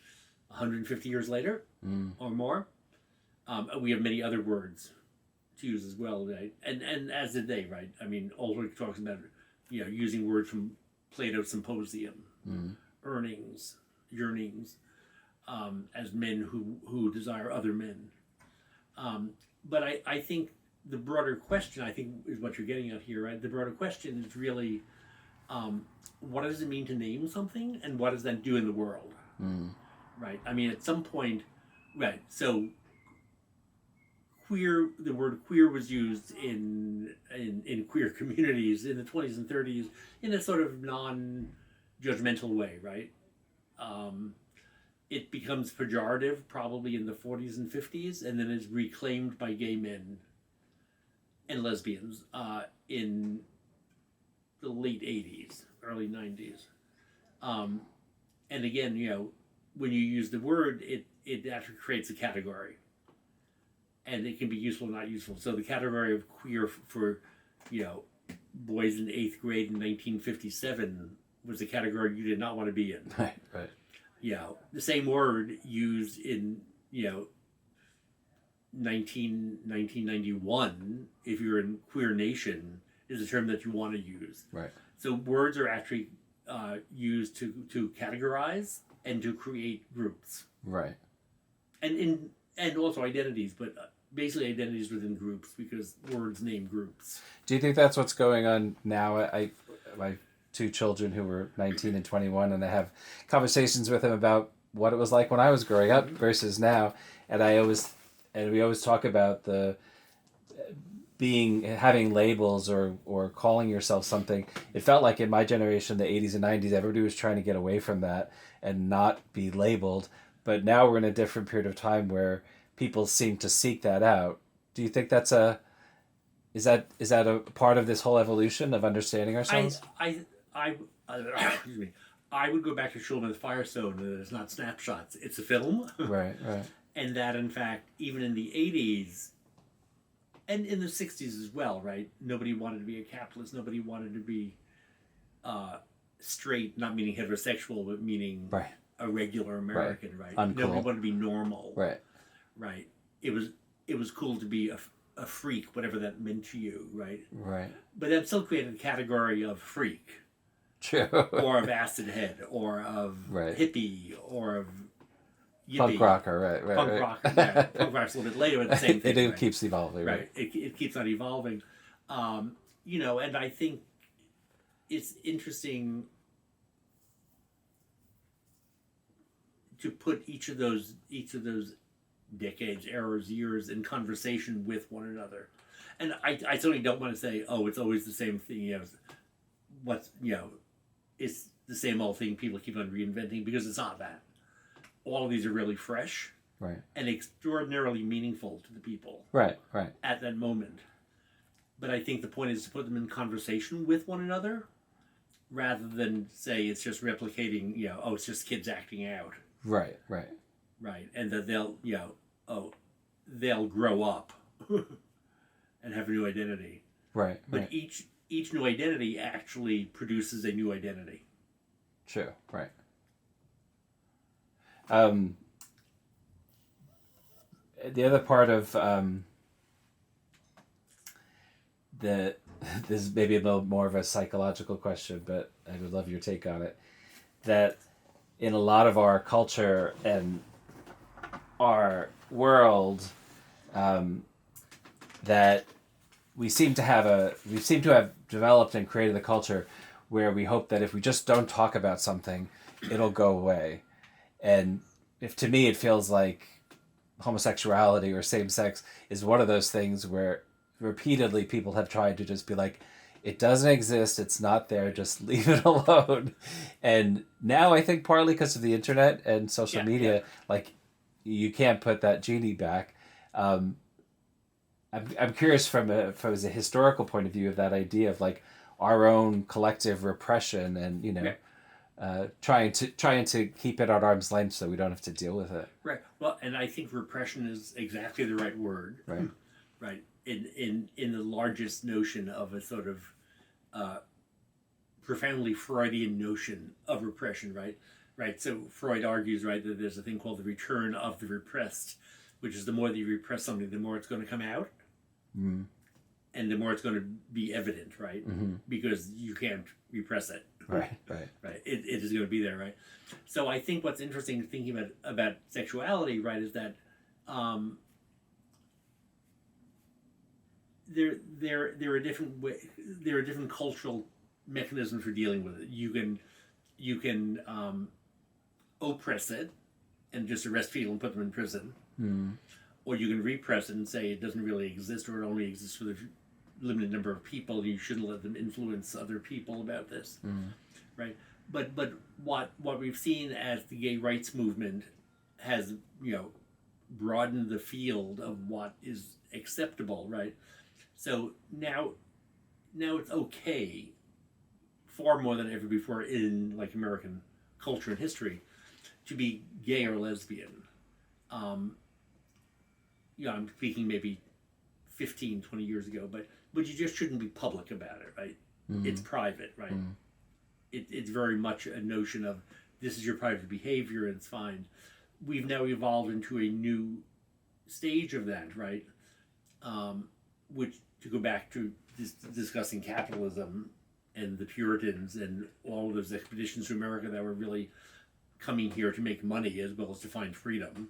150 years later or more. We have many other words to use as well, right? And as did they, right? I mean, Ulrich talks about using words from Plato's Symposium, yearnings, as men who desire other men. But I think the broader question, I think, is what you're getting at here, right? The broader question is really, what does it mean to name something, and what does that do in the world? Right? I mean, at some point, right, so the word queer was used in queer communities in the 20s and 30s in a sort of non-judgmental way, right? It becomes pejorative probably in the 40s and 50s, and then is reclaimed by gay men and lesbians in the late 80s, early 90s. And again, when you use the word, it actually creates a category. And it can be useful or not useful. So the category of queer for boys in 8th grade in 1957 was a category you did not want to be in. Right. The same word used in 1991, if you're in Queer Nation, is a term that you want to use. Right. So words are actually used to categorize and to create groups. Right. And also identities, but basically identities within groups, because words name groups. Do you think that's what's going on now? My two children who were 19 and 21, and I have conversations with them about what it was like when I was growing up versus now, and we always talk about the having labels or calling yourself something. It felt like in my generation, the 80s and 90s, everybody was trying to get away from that and not be labeled. But now we're in a different period of time where people seem to seek that out. Do you think is that a part of this whole evolution of understanding ourselves? Excuse me. I would go back to Schulman's Firestone. That it's not snapshots; it's a film. Right. And that, in fact, even in the 80s and in the 60s as well, right? Nobody wanted to be a capitalist. Nobody wanted to be straight, not meaning heterosexual, but meaning a regular American, right? Uncool. Nobody wanted to be normal. Right. It was cool to be a freak, whatever that meant to you, right? Right. But that still created a category of freak. True. Or of acid head, or of hippie, or of yippie. Punk rocker, right. Punk rocker, yeah. Punk rock's a little bit later, but the same thing. It keeps evolving, right? It keeps on evolving. And I think it's interesting to put each of those decades, eras, years in conversation with one another. And I certainly don't want to say, oh, it's always the same thing. It's the same old thing people keep on reinventing, because it's not that. All of these are really fresh, Right. and extraordinarily meaningful to the people Right. at that moment. But I think the point is to put them in conversation with one another, rather than say it's just replicating, it's just kids acting out. Right. Right. And that they'll grow up and have a new identity. Right. But each new identity actually produces a new identity. True. Right. The other part of this is maybe a little more of a psychological question, but I would love your take on it. That in a lot of our culture and our world, that we seem to have developed and created a culture where we hope that if we just don't talk about something, it'll go away. And to me, it feels like homosexuality or same sex is one of those things where repeatedly people have tried to just be like, it doesn't exist, it's not there, just leave it alone. And now I think partly because of the internet and social media, like, you can't put that genie back. I'm curious from a historical point of view of that idea of like our own collective repression and trying to keep it at arm's length so we don't have to deal with it. Right. Well, and I think repression is exactly the right word. Right. Right. In the largest notion of a sort of profoundly Freudian notion of repression, right? Right. So Freud argues, right, that there's a thing called the return of the repressed, which is the more that you repress something, the more it's going to come out. Mm. And the more it's going to be evident, right? Mm-hmm. Because you can't repress it. Right. It is going to be there, right? So I think what's interesting thinking about sexuality, right, is that there are different cultural mechanisms for dealing with it. You can oppress it and just arrest people and put them in prison. Mm. Or you can repress it and say it doesn't really exist, or it only exists for the limited number of people. You shouldn't let them influence other people about this, right? But what we've seen as the gay rights movement has broadened the field of what is acceptable, right? So now it's okay, far more than ever before in like American culture and history, to be gay or lesbian. I'm speaking maybe 15, 20 years ago, but you just shouldn't be public about it, right? Mm-hmm. It's private, right? Mm-hmm. It's very much a notion of this is your private behavior and it's fine. We've now evolved into a new stage of that, right? Which, to go back to discussing capitalism and the Puritans and all of those expeditions to America that were really coming here to make money as well as to find freedom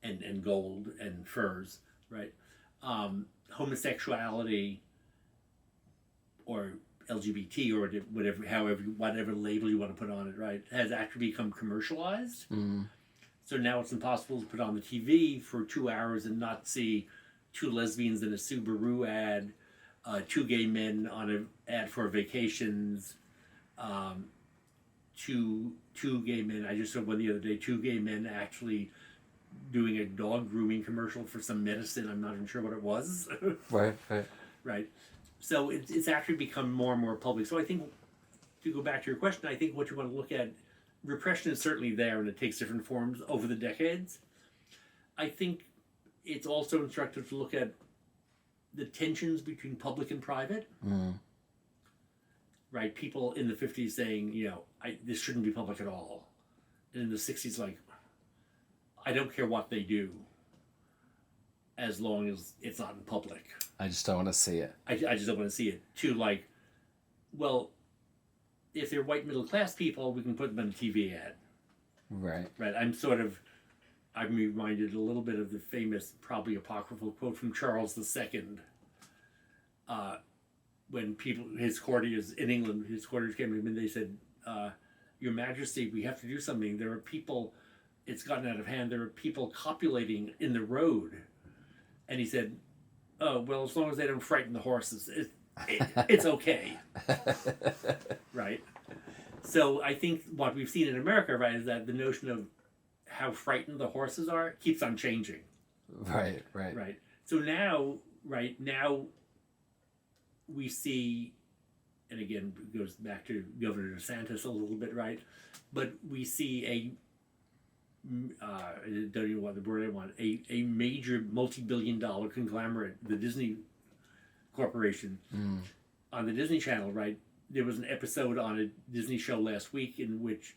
and gold and furs, right? Homosexuality or LGBT or whatever label you want to put on it, right, has actually become commercialized. Mm. So now it's impossible to put on the TV for 2 hours and not see two lesbians in a Subaru ad, two gay men on an ad for vacations, two gay men. I just saw one the other day. Two gay men actually doing a dog grooming commercial for some medicine. I'm not even sure what it was. Right. So it's actually become more and more public. So I think, to go back to your question, I think what you want to look at, repression is certainly there and it takes different forms over the decades. I think it's also instructive to look at the tensions between public and private. Mm. Right? People in the 50s saying, this shouldn't be public at all. And in the 60s, like, I don't care what they do as long as it's not in public. I just don't want to see it. I just don't want to see it. To like, well, if they're white middle class people, we can put them on a TV ad. Right. Right. I'm reminded a little bit of the famous, probably apocryphal quote from Charles II. When his courtiers in England, came to him and they said, Your Majesty, we have to do something. There are people it's gotten out of hand. There are people copulating in the road. And he said, oh, well, as long as they don't frighten the horses, it's okay. Right? So I think what we've seen in America, right, is that the notion of how frightened the horses are keeps on changing. Right. Right. So now, we see, and again, it goes back to Governor DeSantis a little bit, right? But we see I don't even know what the word I want, a major multi-billion-dollar conglomerate, the Disney Corporation, on the Disney Channel, right? There was an episode on a Disney show last week in which,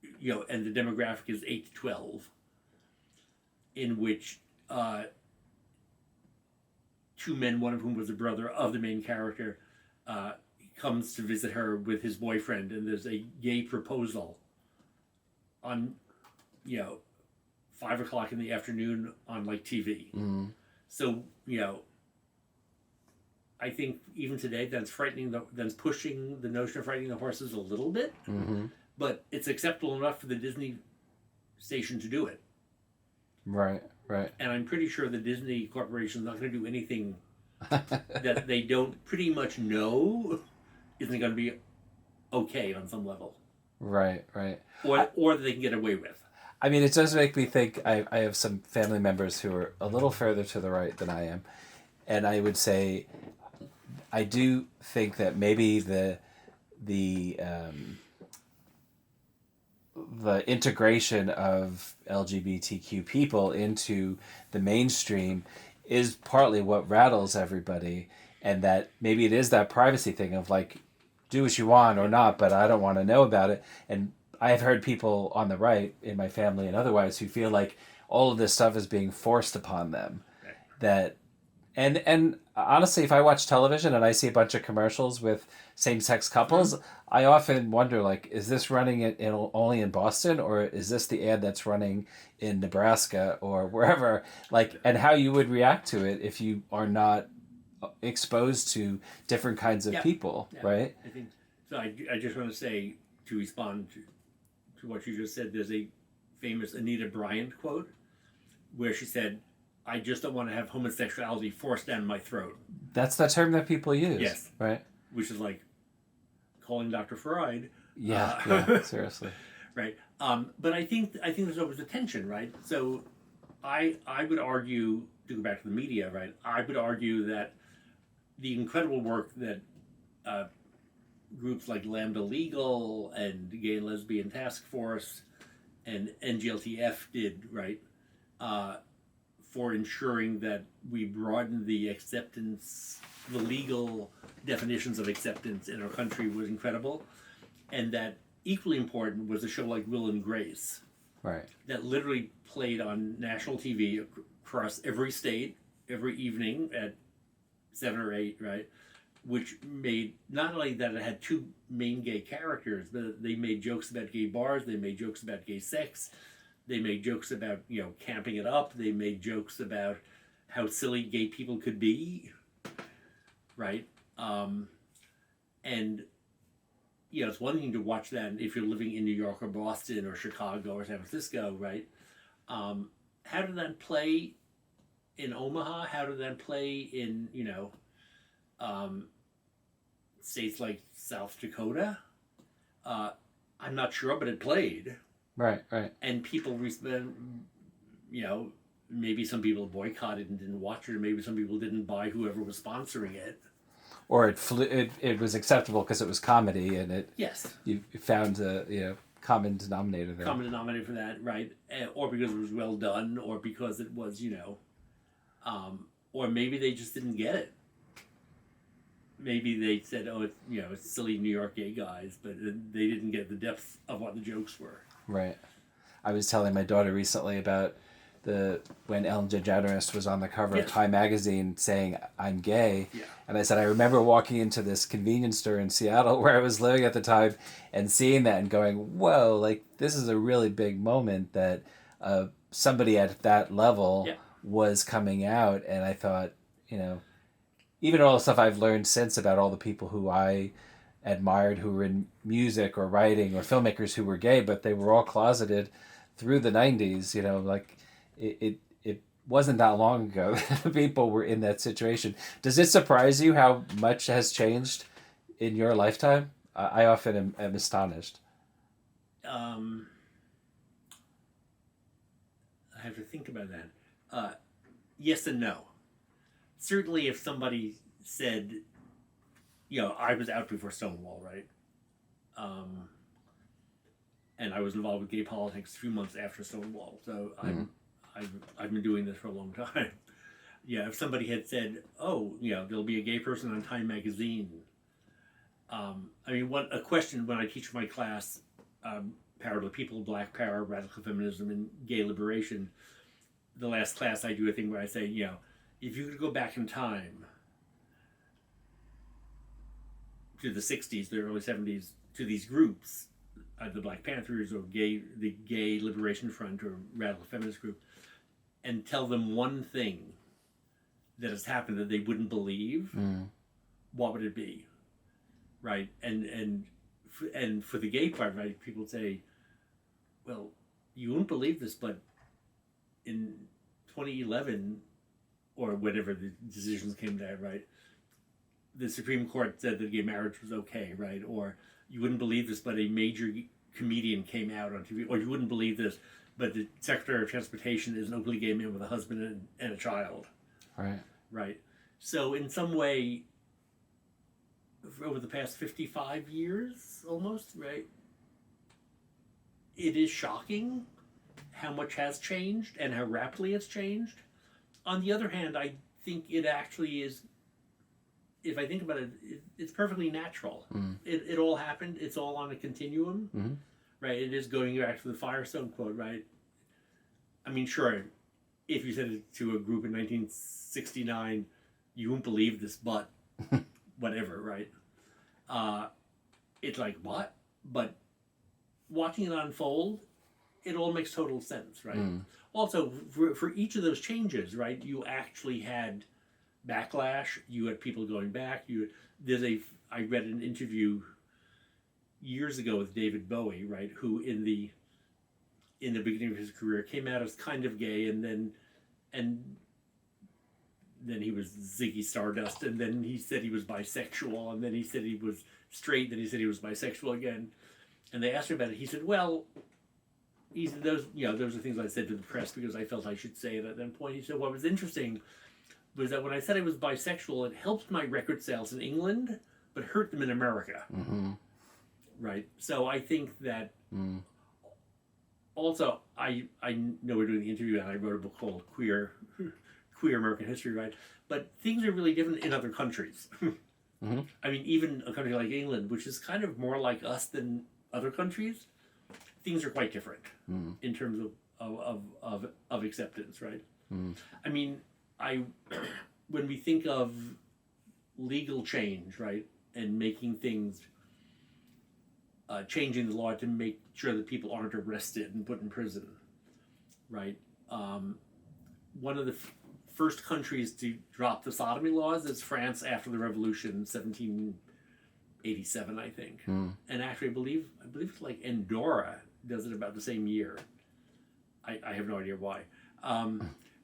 and the demographic is 8 to 12, in which two men, one of whom was a brother of the main character, comes to visit her with his boyfriend, and there's a gay proposal on 5 o'clock in the afternoon on like TV. So I think even today that's pushing the notion of frightening the horses a little bit, but it's acceptable enough for the Disney station to do it. Right. And I'm pretty sure the Disney Corporation is not going to do anything that they don't pretty much know isn't going to be okay on some level. Right. Or that they can get away with. I mean, it does make me think. I have some family members who are a little further to the right than I am, and I would say, I do think that maybe the integration of LGBTQ people into the mainstream is partly what rattles everybody, and that maybe it is that privacy thing of like, do what you want or not, but I don't want to know about it. And I've heard people on the right in my family and otherwise who feel like all of this stuff is being forced upon them. Right. That, and honestly, if I watch television and I see a bunch of commercials with same-sex couples, I often wonder, like, is this running only in Boston, or is this the ad that's running in Nebraska or wherever? Like, and how you would react to it if you are not exposed to different kinds of people, right? I think so. I just want to say, to respond to what you just said, there's a famous Anita Bryant quote where she said, I just don't want to have homosexuality forced down my throat. That's the term that people use. Yes. Right. Which is like calling Dr. Freud. Yeah, seriously. Right. But I think there's always a tension, right? So I would argue, to go back to the media, right, I would argue that the incredible work that groups like Lambda Legal and Gay and Lesbian Task Force and NGLTF did, right, for ensuring that we broaden the acceptance, the legal definitions of acceptance in our country was incredible. And that equally important was a show like Will and Grace. Right. That literally played on national TV across every state, every evening at 7 or 8, right? Which made, not only that it had two main gay characters, but they made jokes about gay bars, they made jokes about gay sex, they made jokes about, camping it up, they made jokes about how silly gay people could be, right? And, it's one thing to watch that if you're living in New York or Boston or Chicago or San Francisco, right? How did that play in Omaha? How did that play in, states like South Dakota? I'm not sure, but it played. Right. And people, maybe some people boycotted and didn't watch it, or maybe some people didn't buy whoever was sponsoring it. Or it was acceptable because it was comedy, and it. Yes. You found a common denominator there. Common denominator for that, right? Or because it was well done, or because it was, or maybe they just didn't get it. Maybe they said, "Oh, it's silly New York gay guys," but they didn't get the depth of what the jokes were. Right. I was telling my daughter recently about when Ellen DeGeneres was on the cover of Time magazine saying, "I'm gay," and I said, I remember walking into this convenience store in Seattle where I was living at the time and seeing that and going, "Whoa! Like this is a really big moment that somebody at that level was coming out." And I thought, even all the stuff I've learned since about all the people who I admired who were in music or writing or filmmakers who were gay, but they were all closeted through the 90s, like it wasn't that long ago that people were in that situation. Does it surprise you how much has changed in your lifetime? I often am astonished. Um, I have to think about that. Uh, yes and no. Certainly, if somebody said, I was out before Stonewall, right? Um, and I was involved with gay politics a few months after Stonewall. So I've been doing this for a long time. Yeah, if somebody had said, "Oh, there'll be a gay person on Time magazine," a question when I teach my class, Power to the People, Black Power, Radical Feminism, and Gay Liberation. The last class I do a thing where I say, if you could go back in time to the '60s, the early '70s, to these groups, the Black Panthers or the Gay Liberation Front or Radical Feminist Group, and tell them one thing that has happened that they wouldn't believe, what would it be, right? And for the gay part, right? People say, "Well, you won't believe this, but in 2011, or whatever the decisions came down, right? The Supreme Court said that gay marriage was okay, right? Or you wouldn't believe this, but a major comedian came out on TV, or you wouldn't believe this, but the Secretary of Transportation is an openly gay man with a husband and a child." Right. Right. So in some way, over the past 55 years, almost, right, it is shocking how much has changed and how rapidly it's changed. On the other hand, I think it actually is, if I think about it, it's perfectly natural. It all happened. It's all on a continuum, right? It is going back to the Firestone quote, right? I mean, sure, if you said it to a group in 1969, you won't believe this, but whatever, right? It's like, what? But watching it unfold, it all makes total sense, right? Also, for each of those changes, right, you actually had backlash. You had people going back. I read an interview years ago with David Bowie, right, who in the beginning of his career came out as kind of gay, and then he was Ziggy Stardust, and then he said he was bisexual, and then he said he was straight, then he said he was bisexual again. And they asked him about it. He said, "Well," he said, those are things I said to the press because I felt I should say it at that point. He said, "What was interesting was that when I said I was bisexual, it helped my record sales in England, but hurt them in America." Right. So I think that. Also, I know we're doing the interview, and I wrote a book called Queer American History, right? But things are really different in other countries. I mean, even a country like England, which is kind of more like us than other countries, things are quite different in terms of acceptance, right? I mean, when we think of legal change, right, and making things, changing the law to make sure that people aren't arrested and put in prison, right? One of the first countries to drop the sodomy laws is France after the Revolution, 1787, I think. And actually, I believe it's like Andorra does it about the same year. I have no idea why.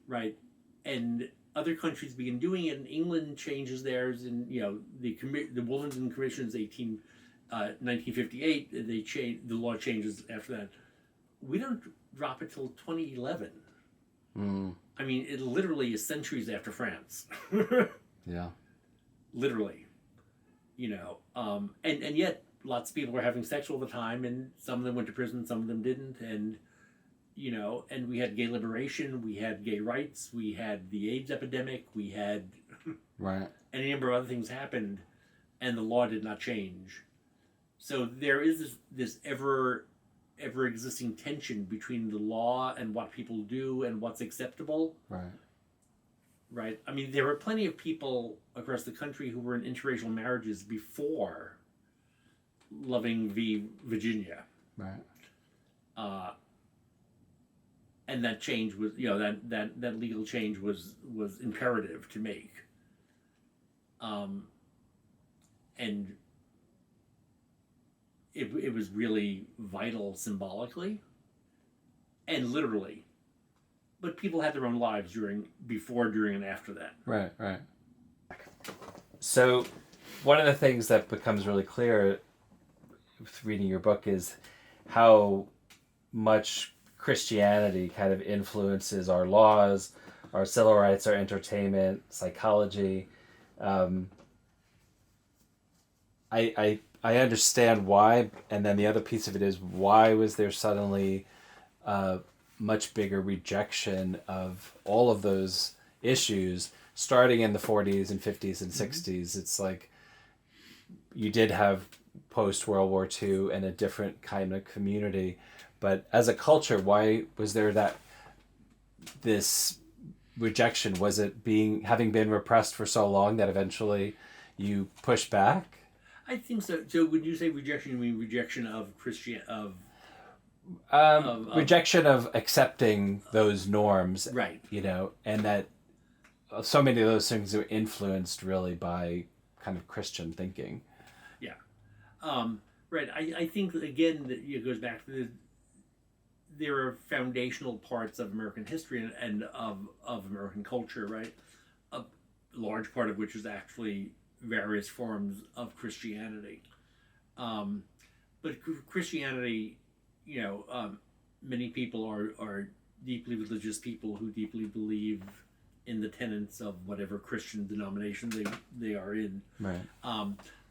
Right, and other countries begin doing it, and England changes theirs, and the Wolverton Commission's 1958. The law changes after that. We don't drop it till 2011. I mean, it literally is centuries after France. Yeah. Literally, and yet lots of people were having sex all the time, and some of them went to prison, some of them didn't, and and we had gay liberation, we had gay rights, we had the AIDS epidemic, we had right, any number of other things happened, and the law did not change. So there is this ever existing tension between the law and what people do and what's acceptable. Right. Right. I mean, there were plenty of people across the country who were in interracial marriages before Loving v. Virginia. Right. And that change was, that legal change was imperative to make. And it was really vital symbolically. and literally. But people had their own lives before, during, and after that. Right. So, one of the things that becomes really clear with reading your book is how much Christianity kind of influences our laws, our civil rights, our entertainment, psychology. I understand why, and then the other piece of it is, why was there suddenly a much bigger rejection of all of those issues starting in the 40s and 50s and 60s? It's like you did have post-World War II and a different kind of community, but as a culture, why was there this rejection? Was it having been repressed for so long that eventually you pushed back? I think so. So when you say rejection, you mean rejection of rejection of accepting those norms, right? And that so many of those things are influenced really by kind of Christian thinking. Yeah, right. I think again that it goes back to there are foundational parts of American history and of American culture, right? A large part of which is actually various forms of Christianity. But Christianity, many people are deeply religious people who deeply believe in the tenets of whatever Christian denomination they are in. Right.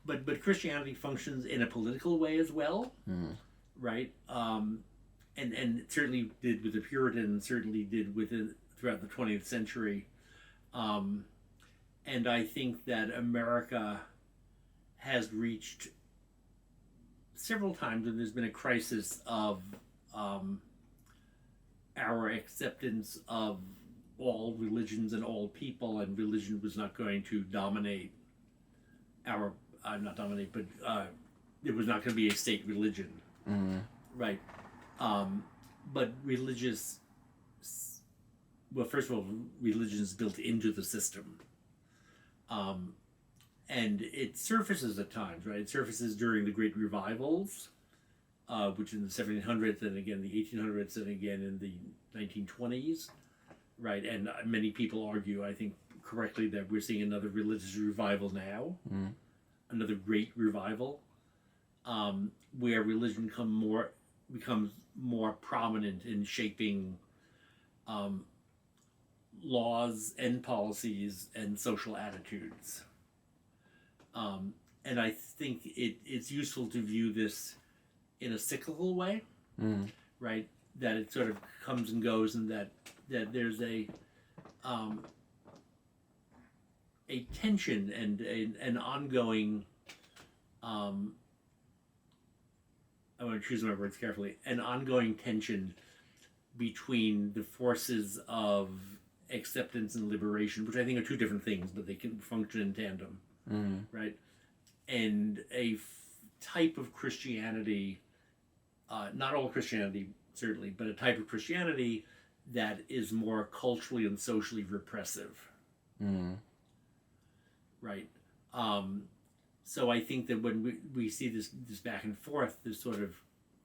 But Christianity functions in a political way as well, right? And it certainly did with the Puritans, certainly did throughout the 20th century. And I think that America has reached several times when there's been a crisis of our acceptance of all religions and all people, and religion was not going to dominate but it was not going to be a state religion, right? But first of all, religion is built into the system. And it surfaces at times, right? It surfaces during the Great Revivals, which in the 1700s, and again the 1800s, and again in the 1920s, right? And many people argue, I think correctly, that we're seeing another religious revival now, another great revival, where religion becomes more prominent in shaping laws and policies and social attitudes. And I think it's useful to view this in a cyclical way, right? That it sort of comes and goes, and that there's a tension and an ongoing, I want to choose my words carefully, an ongoing tension between the forces of acceptance and liberation, which I think are two different things, but they can function in tandem, right? And a type of Christianity, not all Christianity certainly, but a type of Christianity that is more culturally and socially repressive, right? So I think that when we see this back and forth, this sort of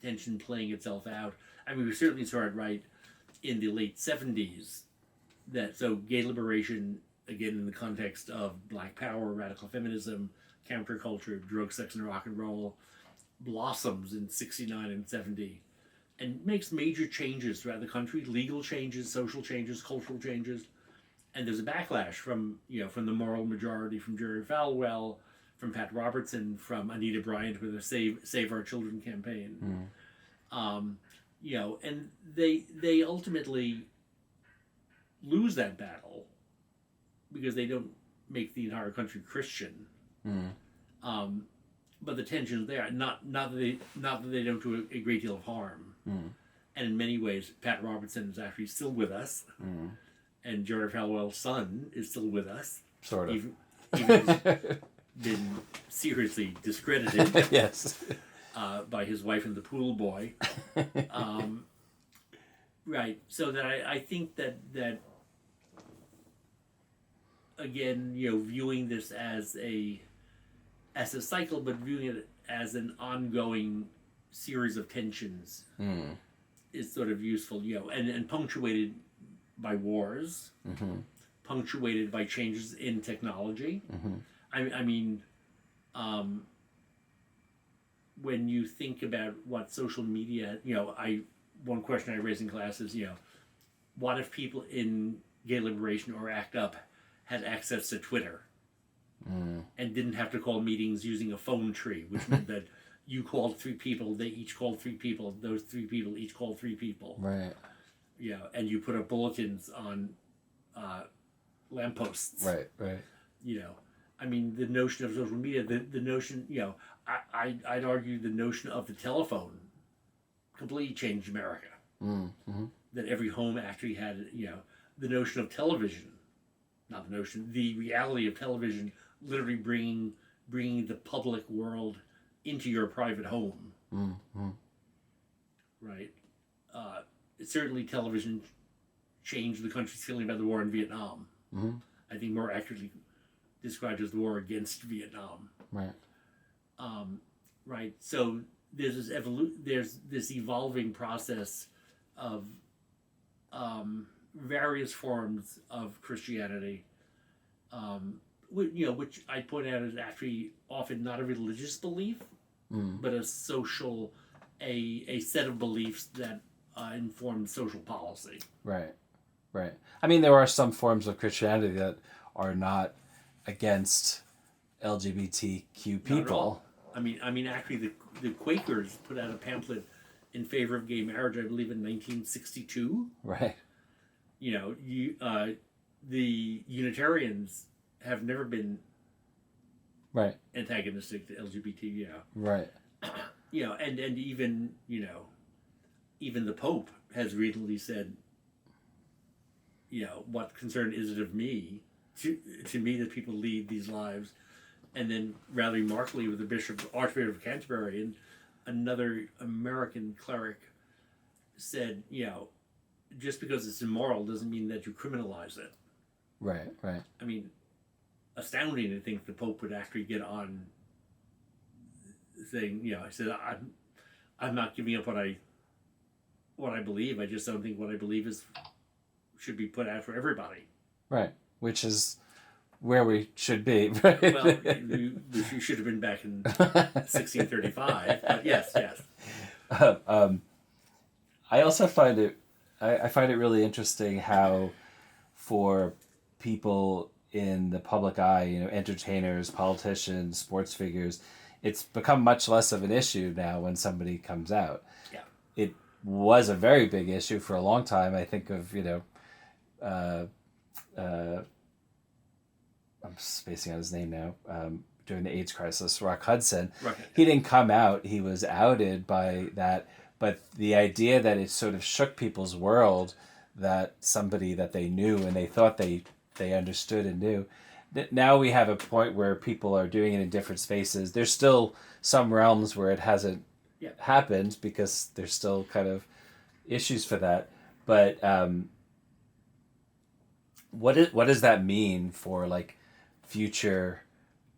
tension playing itself out, I mean, we certainly saw it right in the late 70s, so gay liberation, again in the context of Black Power, radical feminism, counterculture, drug, sex, and rock and roll, blossoms in 69 and 70, and makes major changes throughout the country, legal changes, social changes, cultural changes. And there's a backlash from the moral majority, from Jerry Falwell, from Pat Robertson, from Anita Bryant with a Save Our Children campaign. And they ultimately lose that battle because they don't make the entire country Christian. But the tension's there. Not that they don't do a great deal of harm. And in many ways, Pat Robertson is actually still with us, and Jerry Falwell's son is still with us. Sort of. Even he's been seriously discredited. Yes. By his wife and the pool boy. Right. So that I think that again, viewing this as a cycle, but viewing it as an ongoing series of tensions, is sort of useful, and punctuated by wars, punctuated by changes in technology. I mean, when you think about what social media, one question I raise in class is, what if people in gay liberation or ACT UP had access to Twitter and didn't have to call meetings using a phone tree, which meant that you called 3 people, they each called 3 people, those 3 people each called 3 people. Right. And you put up bulletins on lampposts. Right. I mean, the notion of social media, the notion, I'd argue the notion of the telephone completely changed America. That every home actually had, the notion of television, not the notion, the reality of television, literally bringing the public world into your private home. Right. Certainly television changed the country's feeling about the war in Vietnam. I think more accurately described as the war against Vietnam. Right. Right. So there's this evolving process of various forms of Christianity, which I point out is actually often not a religious belief, but a social, a set of beliefs that inform social policy. Right. I mean, there are some forms of Christianity that are not against LGBTQ people. I mean, actually, the Quakers put out a pamphlet in favor of gay marriage, I believe, in 1962. Right. The Unitarians have never been antagonistic to LGBT. Right. And even even the Pope has recently said, what concern is it of me, to me, that people lead these lives. And then rather remarkably with the Archbishop of Canterbury, and another American cleric said, just because it's immoral doesn't mean that you criminalize it. Right. I mean, astounding to think the Pope would actually get on saying, I said, I'm not giving up what I believe. I just don't think what I believe should be put out for everybody. Right. Which is where we should be. Right? Well, we should have been back in 1635. But yes. I also find it really interesting how, for people in the public eye, entertainers, politicians, sports figures, it's become much less of an issue now when somebody comes out. Yeah. It was a very big issue for a long time. I think of, I'm spacing out his name now, during the AIDS crisis, Rock Hudson. He didn't come out, he was outed by that, but the idea that it sort of shook people's world, that somebody that they knew and they thought they understood and knew, now we have a point where people are doing it in different spaces. There's still some realms where it hasn't happened because there's still kind of issues for that, but what does that mean for future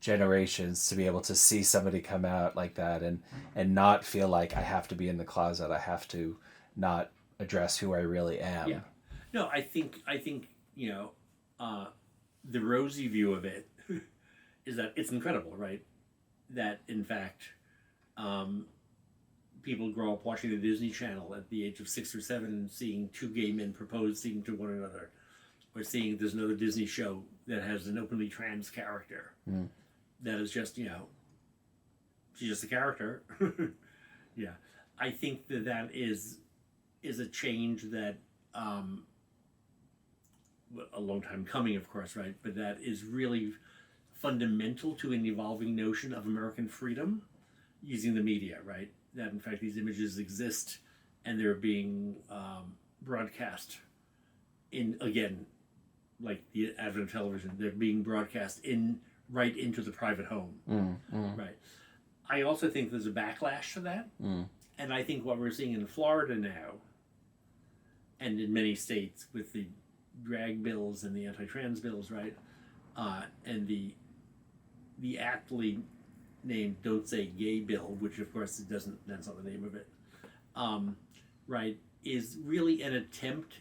generations to be able to see somebody come out like that and not feel like I have to be in the closet, I have to not address who I really am? Yeah. No, I think the rosy view of it is that it's incredible, right? That in fact, people grow up watching the Disney Channel at the age of 6 or 7 and seeing 2 gay men proposing to one another, or seeing there's another Disney show that has an openly trans character. That is just, she's just a character. Yeah. I think that is a change that, a long time coming, of course, right? But that is really fundamental to an evolving notion of American freedom using the media, right? That in fact these images exist and they're being broadcast in, again, like the advent of television, they're being broadcast right into the private home. Right. I also think there's a backlash to that. And I think what we're seeing in Florida now, and in many states with the drag bills and the anti-trans bills, right, and the aptly named "Don't Say Gay" bill, which of course it doesn't. That's not the name of it, right? is really an attempt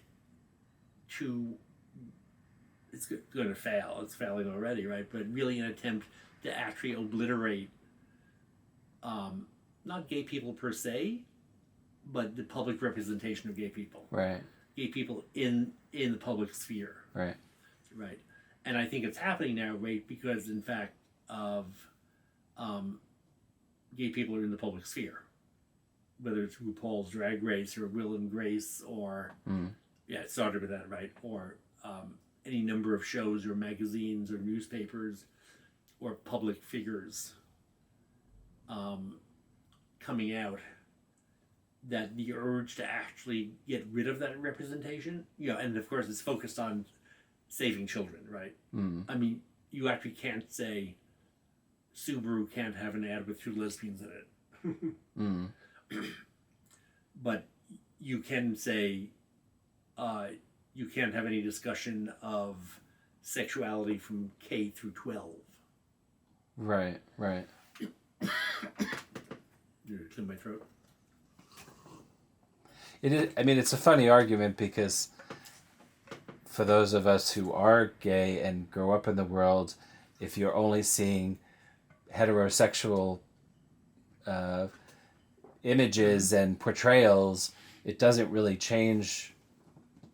to, it's going to fail, it's failing already, right? But really an attempt to actually obliterate not gay people per se, but the public representation of gay people. Right. Gay people in the public sphere. Right. Right. And I think it's happening now, right, because in fact of gay people are in the public sphere. Whether it's RuPaul's Drag Race or Will and Grace or yeah, it started with that, right? Or any number of shows or magazines or newspapers or public figures coming out, that the urge to actually get rid of that representation, and of course it's focused on saving children, right? I mean, you actually can't say Subaru can't have an ad with 2 lesbians in it. But you can say you can't have any discussion of sexuality from K through 12. Right. Did it clear my throat? It is. I mean, it's a funny argument because for those of us who are gay and grow up in the world, if you're only seeing heterosexual images and portrayals, it doesn't really change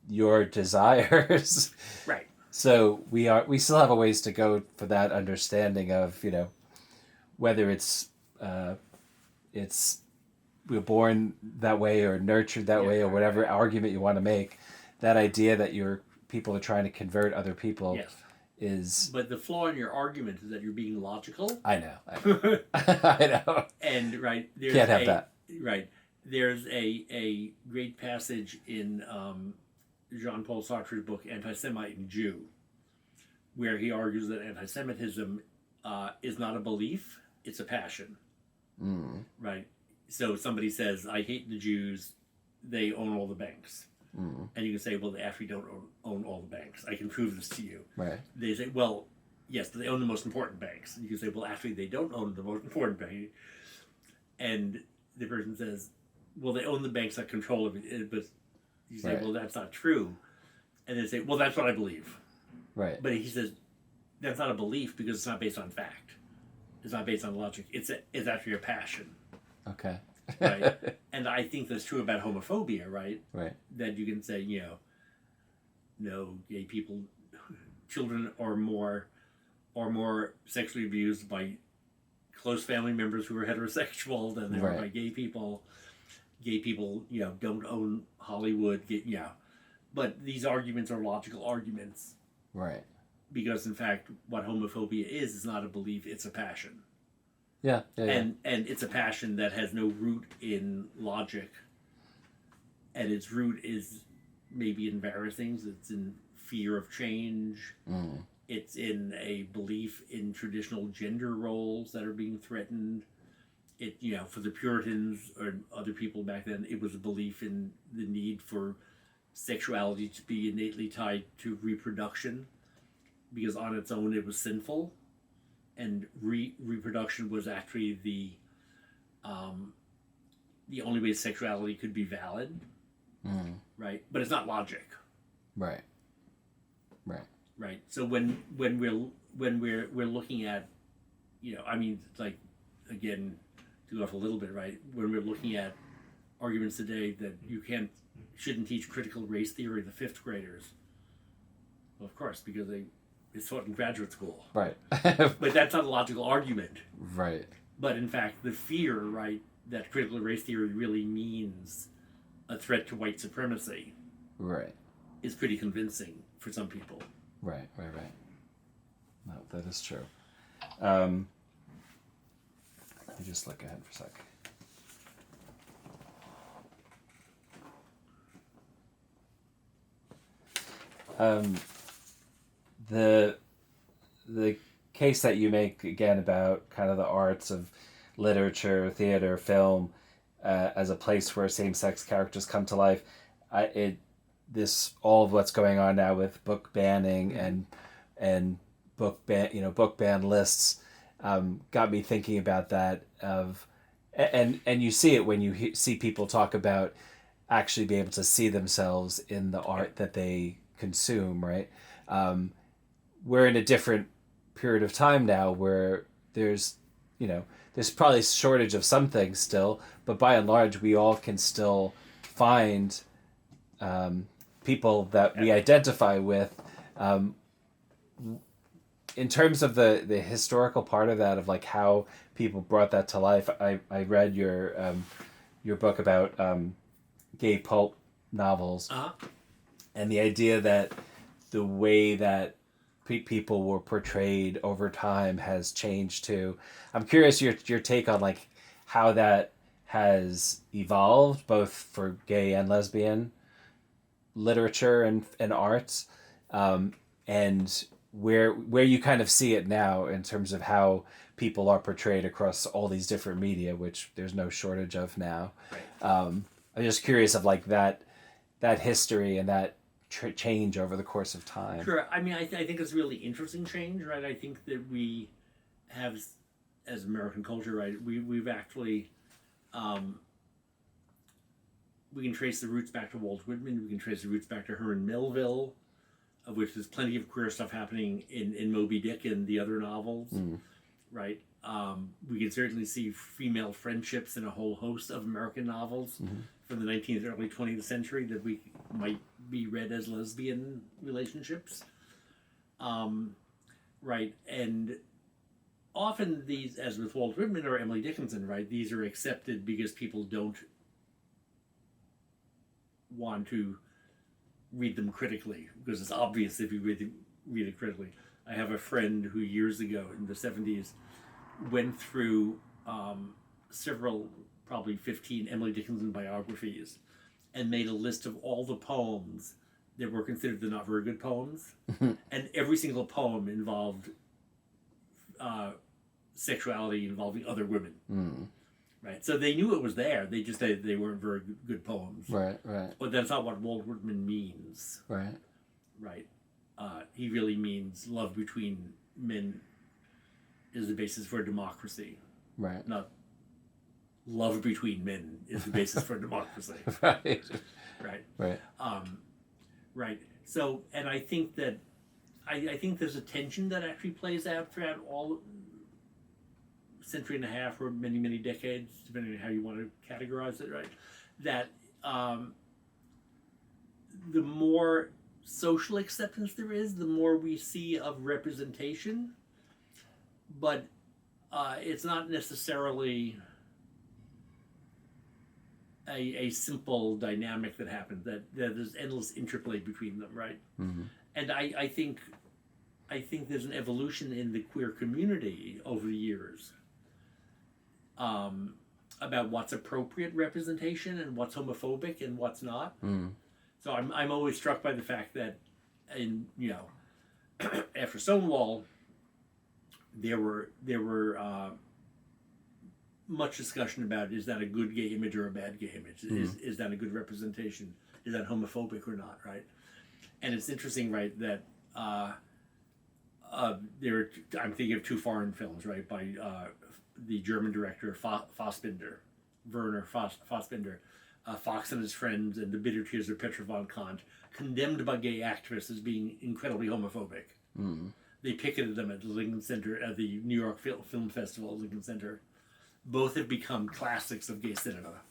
your desires. Right. So we still have a ways to go for that understanding of, whether it's we're born that way or nurtured that way, or whatever argument you want to make. That idea that people are trying to convert other people. Yes. Is. But the flaw in your argument is that you're being logical. I know. I know. And right, Can't have that. Right, there's a great passage in Jean-Paul Sartre's book *Anti-Semite and Jew*, where he argues that anti-Semitism is not a belief; it's a passion. Right. So somebody says, "I hate the Jews; they own all the banks." And you can say, well, they actually don't own all the banks. I can prove this to you. Right. They say, well, yes, they own the most important banks. And you can say, well, actually, they don't own the most important bank. And the person says, well, they own the banks that control it. But you say, well, that's not true. And they say, well, that's what I believe. Right. But he says, that's not a belief because it's not based on fact. It's not based on logic. It's actually a passion. Okay. Right. And I think that's true about homophobia, right? Right. That you can say, no, gay people, children are more sexually abused by close family members who are heterosexual than they are by gay people. Gay people, don't own Hollywood. But these arguments are logical arguments. Right. Because in fact, what homophobia is not a belief; it's a passion. Yeah. And it's a passion that has no root in logic. And its root is maybe in various things. It's in fear of change. It's in a belief in traditional gender roles that are being threatened. For the Puritans or other people back then, it was a belief in the need for sexuality to be innately tied to reproduction, because on its own it was sinful. And reproduction was actually the only way sexuality could be valid, right? But it's not logic, right? So when we're looking at, it's like, again, to go off a little bit, right? When we're looking at arguments today that you shouldn't teach critical race theory to 5th graders, well, of course, because it's taught in graduate school. Right. But that's not a logical argument. Right. But in fact, the fear, right, that critical race theory really means a threat to white supremacy. Right. Is pretty convincing for some people. Right. No, that is true. Let me just look ahead for a sec. The case that you make again about kind of the arts of literature, theater, film, as a place where same-sex characters come to life, all of what's going on now with book banning and book ban lists, got me thinking about that. And you see it when you see people talk about actually be able to see themselves in the art that they consume, right? We're in a different period of time now where there's, there's probably shortage of some things still, but by and large, we all can still find people that we identify with. In terms of the historical part of that, of like how people brought that to life, I read your book about gay pulp novels, and the idea that the way that people were portrayed over time has changed too. I'm curious your take on like how that has evolved both for gay and lesbian literature and arts, and where you kind of see it now in terms of how people are portrayed across all these different media, which there's no shortage of now. Right. I'm just curious of like that history and that change over the course of time. Sure. I mean, I think it's a really interesting change, right? I think that we have, as American culture, right, we've actually, we can trace the roots back to Walt Whitman. We can trace the roots back to Herman Melville, of which there's plenty of queer stuff happening in Moby Dick and the other novels, right? We can certainly see female friendships in a whole host of American novels from the 19th, early 20th century that we might be read as lesbian relationships, right? And often these, as with Walt Whitman or Emily Dickinson, right, these are accepted because people don't want to read them critically, because it's obvious if you read it critically. I have a friend who years ago in the 70s went through several, probably 15 Emily Dickinson biographies and made a list of all the poems that were considered the not very good poems. And every single poem involved sexuality involving other women. Right, so they knew it was there. They just they weren't very good poems. Right. But that's not what Walt Whitman means. Right. He really means love between men is the basis for democracy. Right. Not love between men is the basis for democracy. Right. Right. Right. So, and I think that I think there's a tension that actually plays out throughout all century and a half or many decades, depending on how you want to categorize it, right? That the more social acceptance there is, the more we see of representation, but it's not necessarily a simple dynamic that happens, that there's endless interplay between them, right? And I think there's an evolution in the queer community over the years about what's appropriate representation and what's homophobic and what's not. So I'm always struck by the fact that after Stonewall, there were much discussion about, is that a good gay image or a bad gay image? Is that a good representation? Is that homophobic or not? Right? And it's interesting, right, that I'm thinking of two foreign films, right, by the German director Fassbinder, Werner Fassbinder, Fox and His Friends and The Bitter Tears of Petra von Kant, condemned by gay activists as being incredibly homophobic. They picketed them at the Lincoln Center, at the New York Film Festival at Lincoln Center. Both have become classics of gay cinema,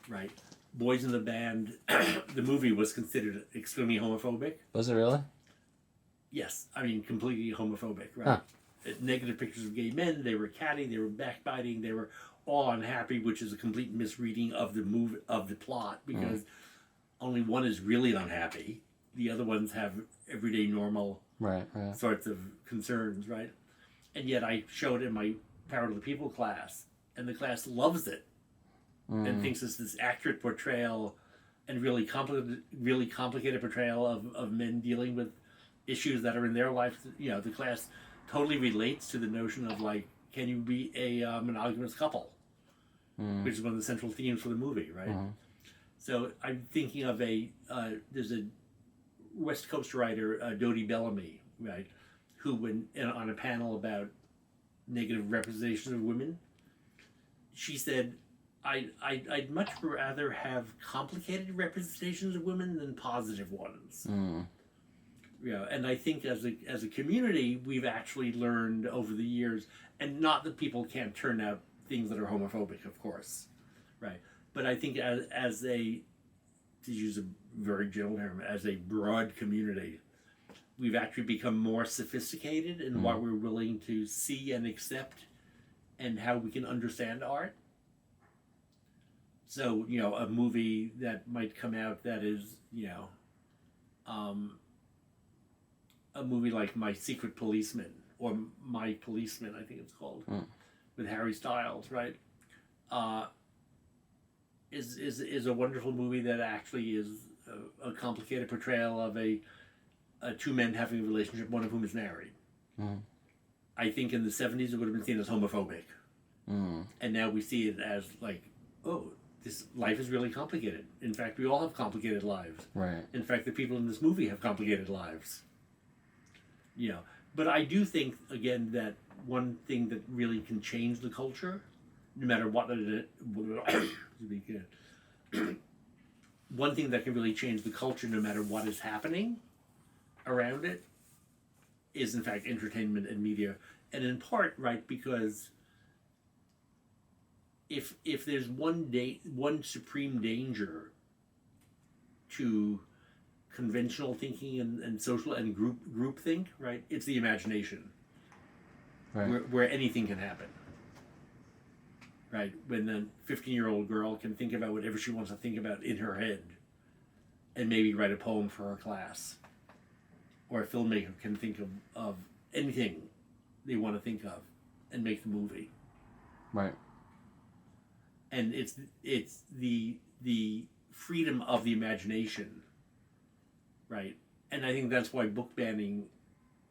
right? Boys in the Band, the movie was considered extremely homophobic. Was it really? Yes, I mean completely homophobic, right? Huh. Negative pictures of gay men. They were catty. They were backbiting. They were all unhappy, which is a complete misreading of the plot, because only one is really unhappy. The other ones have everyday normal sorts of concerns, right? And yet I showed in my Power to the People class, and the class loves it and thinks it's this accurate portrayal and really complicated portrayal of men dealing with issues that are in their life. The class totally relates to the notion of, like, can you be a monogamous couple, which is one of the central themes for the movie, right? So I'm thinking of there's a West Coast writer, Dodie Bellamy, right, who went on a panel about negative representation of women. She said, I'd much rather have complicated representations of women than positive ones. Yeah, and I think as a community, we've actually learned over the years, and not that people can't turn out things that are homophobic, of course, right? But I think as a, to use a very general term, as a broad community, we've actually become more sophisticated in what we're willing to see and accept, and how we can understand art. So, a movie that might come out that is, a movie like My Secret Policeman, or My Policeman, I think it's called, with Harry Styles, right? Is a wonderful movie that actually is a complicated portrayal of a two men having a relationship, one of whom is married. I think in the 70s it would have been seen as homophobic. And now we see it as like, oh, this life is really complicated. In fact, we all have complicated lives. Right. In fact, the people in this movie have complicated lives. But I do think, again, that one thing that really can change the culture, no matter what it one thing that can really change the culture, no matter what is happening around it, is in fact entertainment and media. And in part, right, because if there's one supreme danger to conventional thinking and social and group think, right, it's the imagination, right, where anything can happen, right? When the 15-year-old girl can think about whatever she wants to think about in her head, and maybe write a poem for her class, or a filmmaker can think of anything they want to think of and make the movie, right? And it's the freedom of the imagination, right? And I think that's why book banning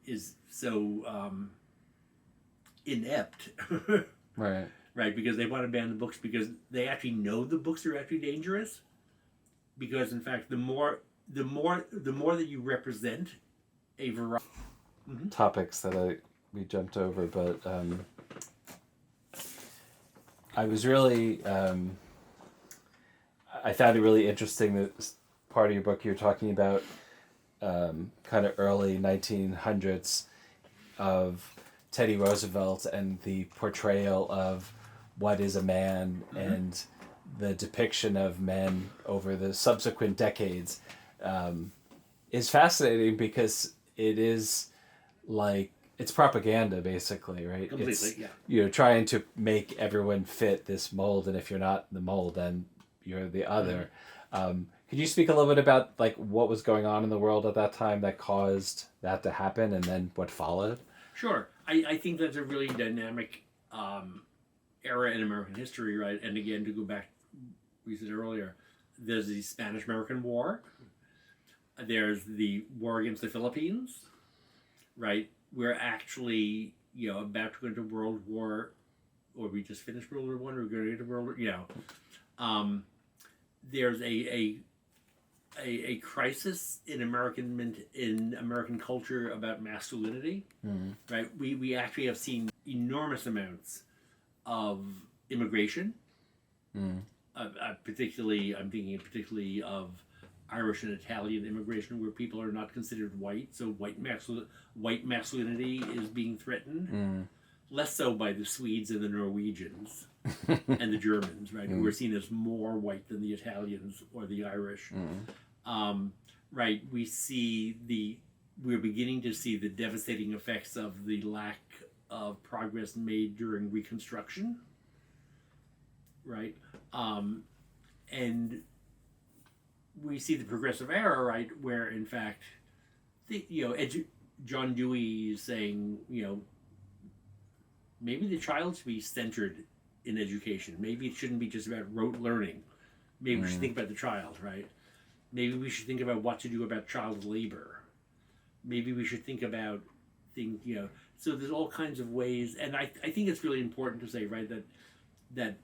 is so inept, right? Right, because they want to ban the books because they actually know the books are actually dangerous. Because in fact, the more that you represent a variety topics that we jumped over, but I was really I found it really interesting that part of your book you're talking about kind of early 1900s of Teddy Roosevelt and the portrayal of what is a man and the depiction of men over the subsequent decades is fascinating because it is like it's propaganda basically, right? Completely, You're trying to make everyone fit this mold, and if you're not the mold, then you're the other. Could you speak a little bit about like what was going on in the world at that time that caused that to happen, and then what followed? Sure. I think that's a really dynamic era in American history, right? And again, to go back, we said earlier, there's the Spanish-American War. There's the war against the Philippines, right? We're actually, about to go into World War, or we just finished World War One, or we're going into World War, there's a crisis in American culture about masculinity, right? We actually have seen enormous amounts of immigration, particularly, I'm thinking particularly of Irish and Italian immigration, where people are not considered white, so white masculinity is being threatened. Less so by the Swedes and the Norwegians and the Germans, right, who are seen as more white than the Italians or the Irish. Right, we're beginning to see the devastating effects of the lack of progress made during Reconstruction, right? And we see the progressive era, right, where in fact, John Dewey is saying, maybe the child should be centered in education. Maybe it shouldn't be just about rote learning. Maybe we should think about the child, right? Maybe we should think about what to do about child labor. Maybe we should think about things, So there's all kinds of ways, and I think it's really important to say, right, that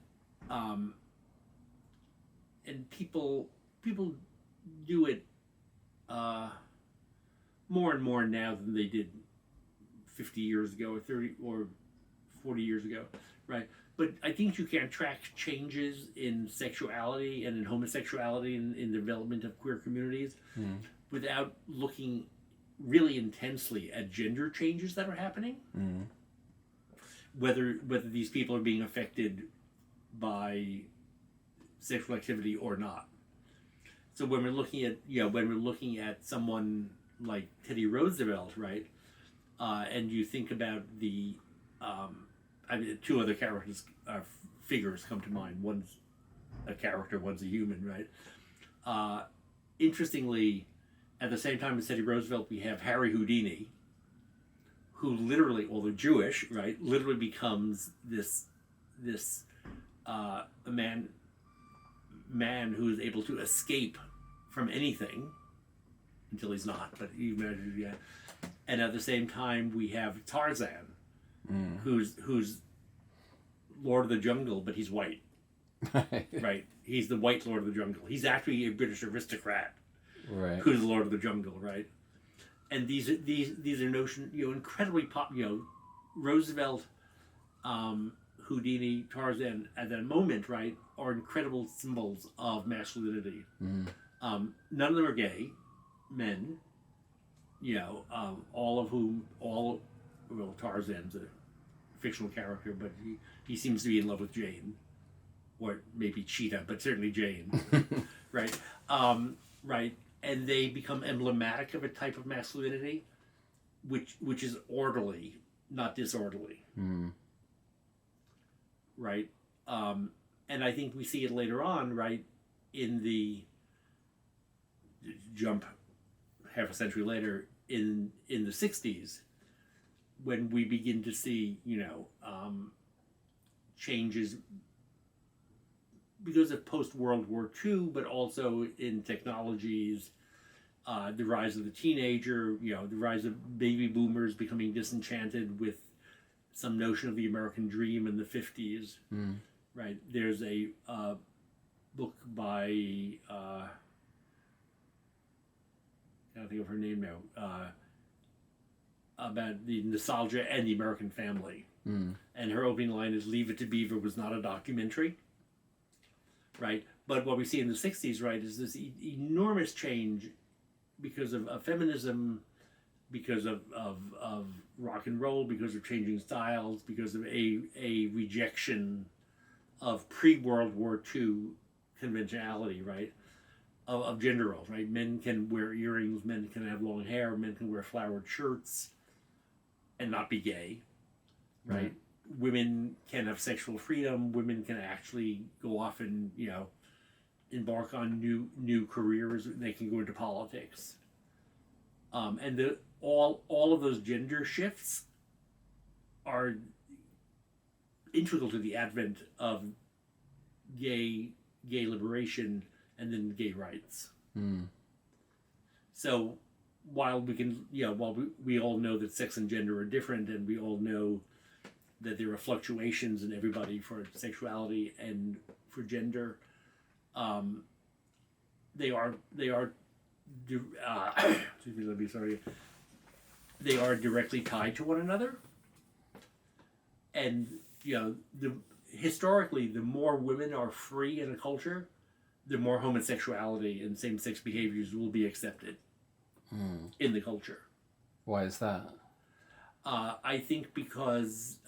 and people do it more and more now than they did 50 years ago, or 30 or 40 years ago, right? But I think you can track changes in sexuality and in homosexuality in the development of queer communities without looking really intensely at gender changes that are happening. Whether these people are being affected by sexual activity or not. So when we're looking at someone like Teddy Roosevelt, right, and you think about the two other characters, figures come to mind. One's a character, one's a human, right? Interestingly, at the same time as Teddy Roosevelt, we have Harry Houdini, who literally, although Jewish, right, literally becomes this a man who is able to escape from anything until he's not. But you imagine, yeah. And at the same time, we have Tarzan, who's Lord of the Jungle, but he's white. Right? He's the white Lord of the Jungle. He's actually a British aristocrat, right? Who's the Lord of the Jungle, right? And these are notions, incredibly Roosevelt, Houdini, Tarzan at that moment, right, are incredible symbols of masculinity. None of them are gay men, well, Tarzan's a fictional character, but he seems to be in love with Jane, or maybe Cheetah, but certainly Jane, right? Right, and they become emblematic of a type of masculinity, which is orderly, not disorderly. Right, and I think we see it later on, right, in the jump half a century later in the 60s, when we begin to see changes because of post-World War II, but also in technologies, the rise of the teenager, the rise of baby boomers becoming disenchanted with some notion of the American dream in the 50s. Right, there's a book by I can't think of her name now, about the nostalgia and the American family. And her opening line is, "Leave It to Beaver was not a documentary." Right, but what we see in the 60s, right, is this enormous change because of feminism, because of rock and roll, because of changing styles, because of a rejection of pre-World War II conventionality, right, of gender roles, right? Men can wear earrings, men can have long hair, men can wear flowered shirts and not be gay, right? Women can have sexual freedom, women can actually go off and, embark on new careers, they can go into politics. And all of those gender shifts are integral to the advent of gay liberation and then gay rights. So while we can, while we all know that sex and gender are different, and we all know that there are fluctuations in everybody for sexuality and for gender, they are excuse me, let me sorry. They are directly tied to one another, and historically, the more women are free in a culture, the more homosexuality and same-sex behaviors will be accepted in the culture. Why is that? I think because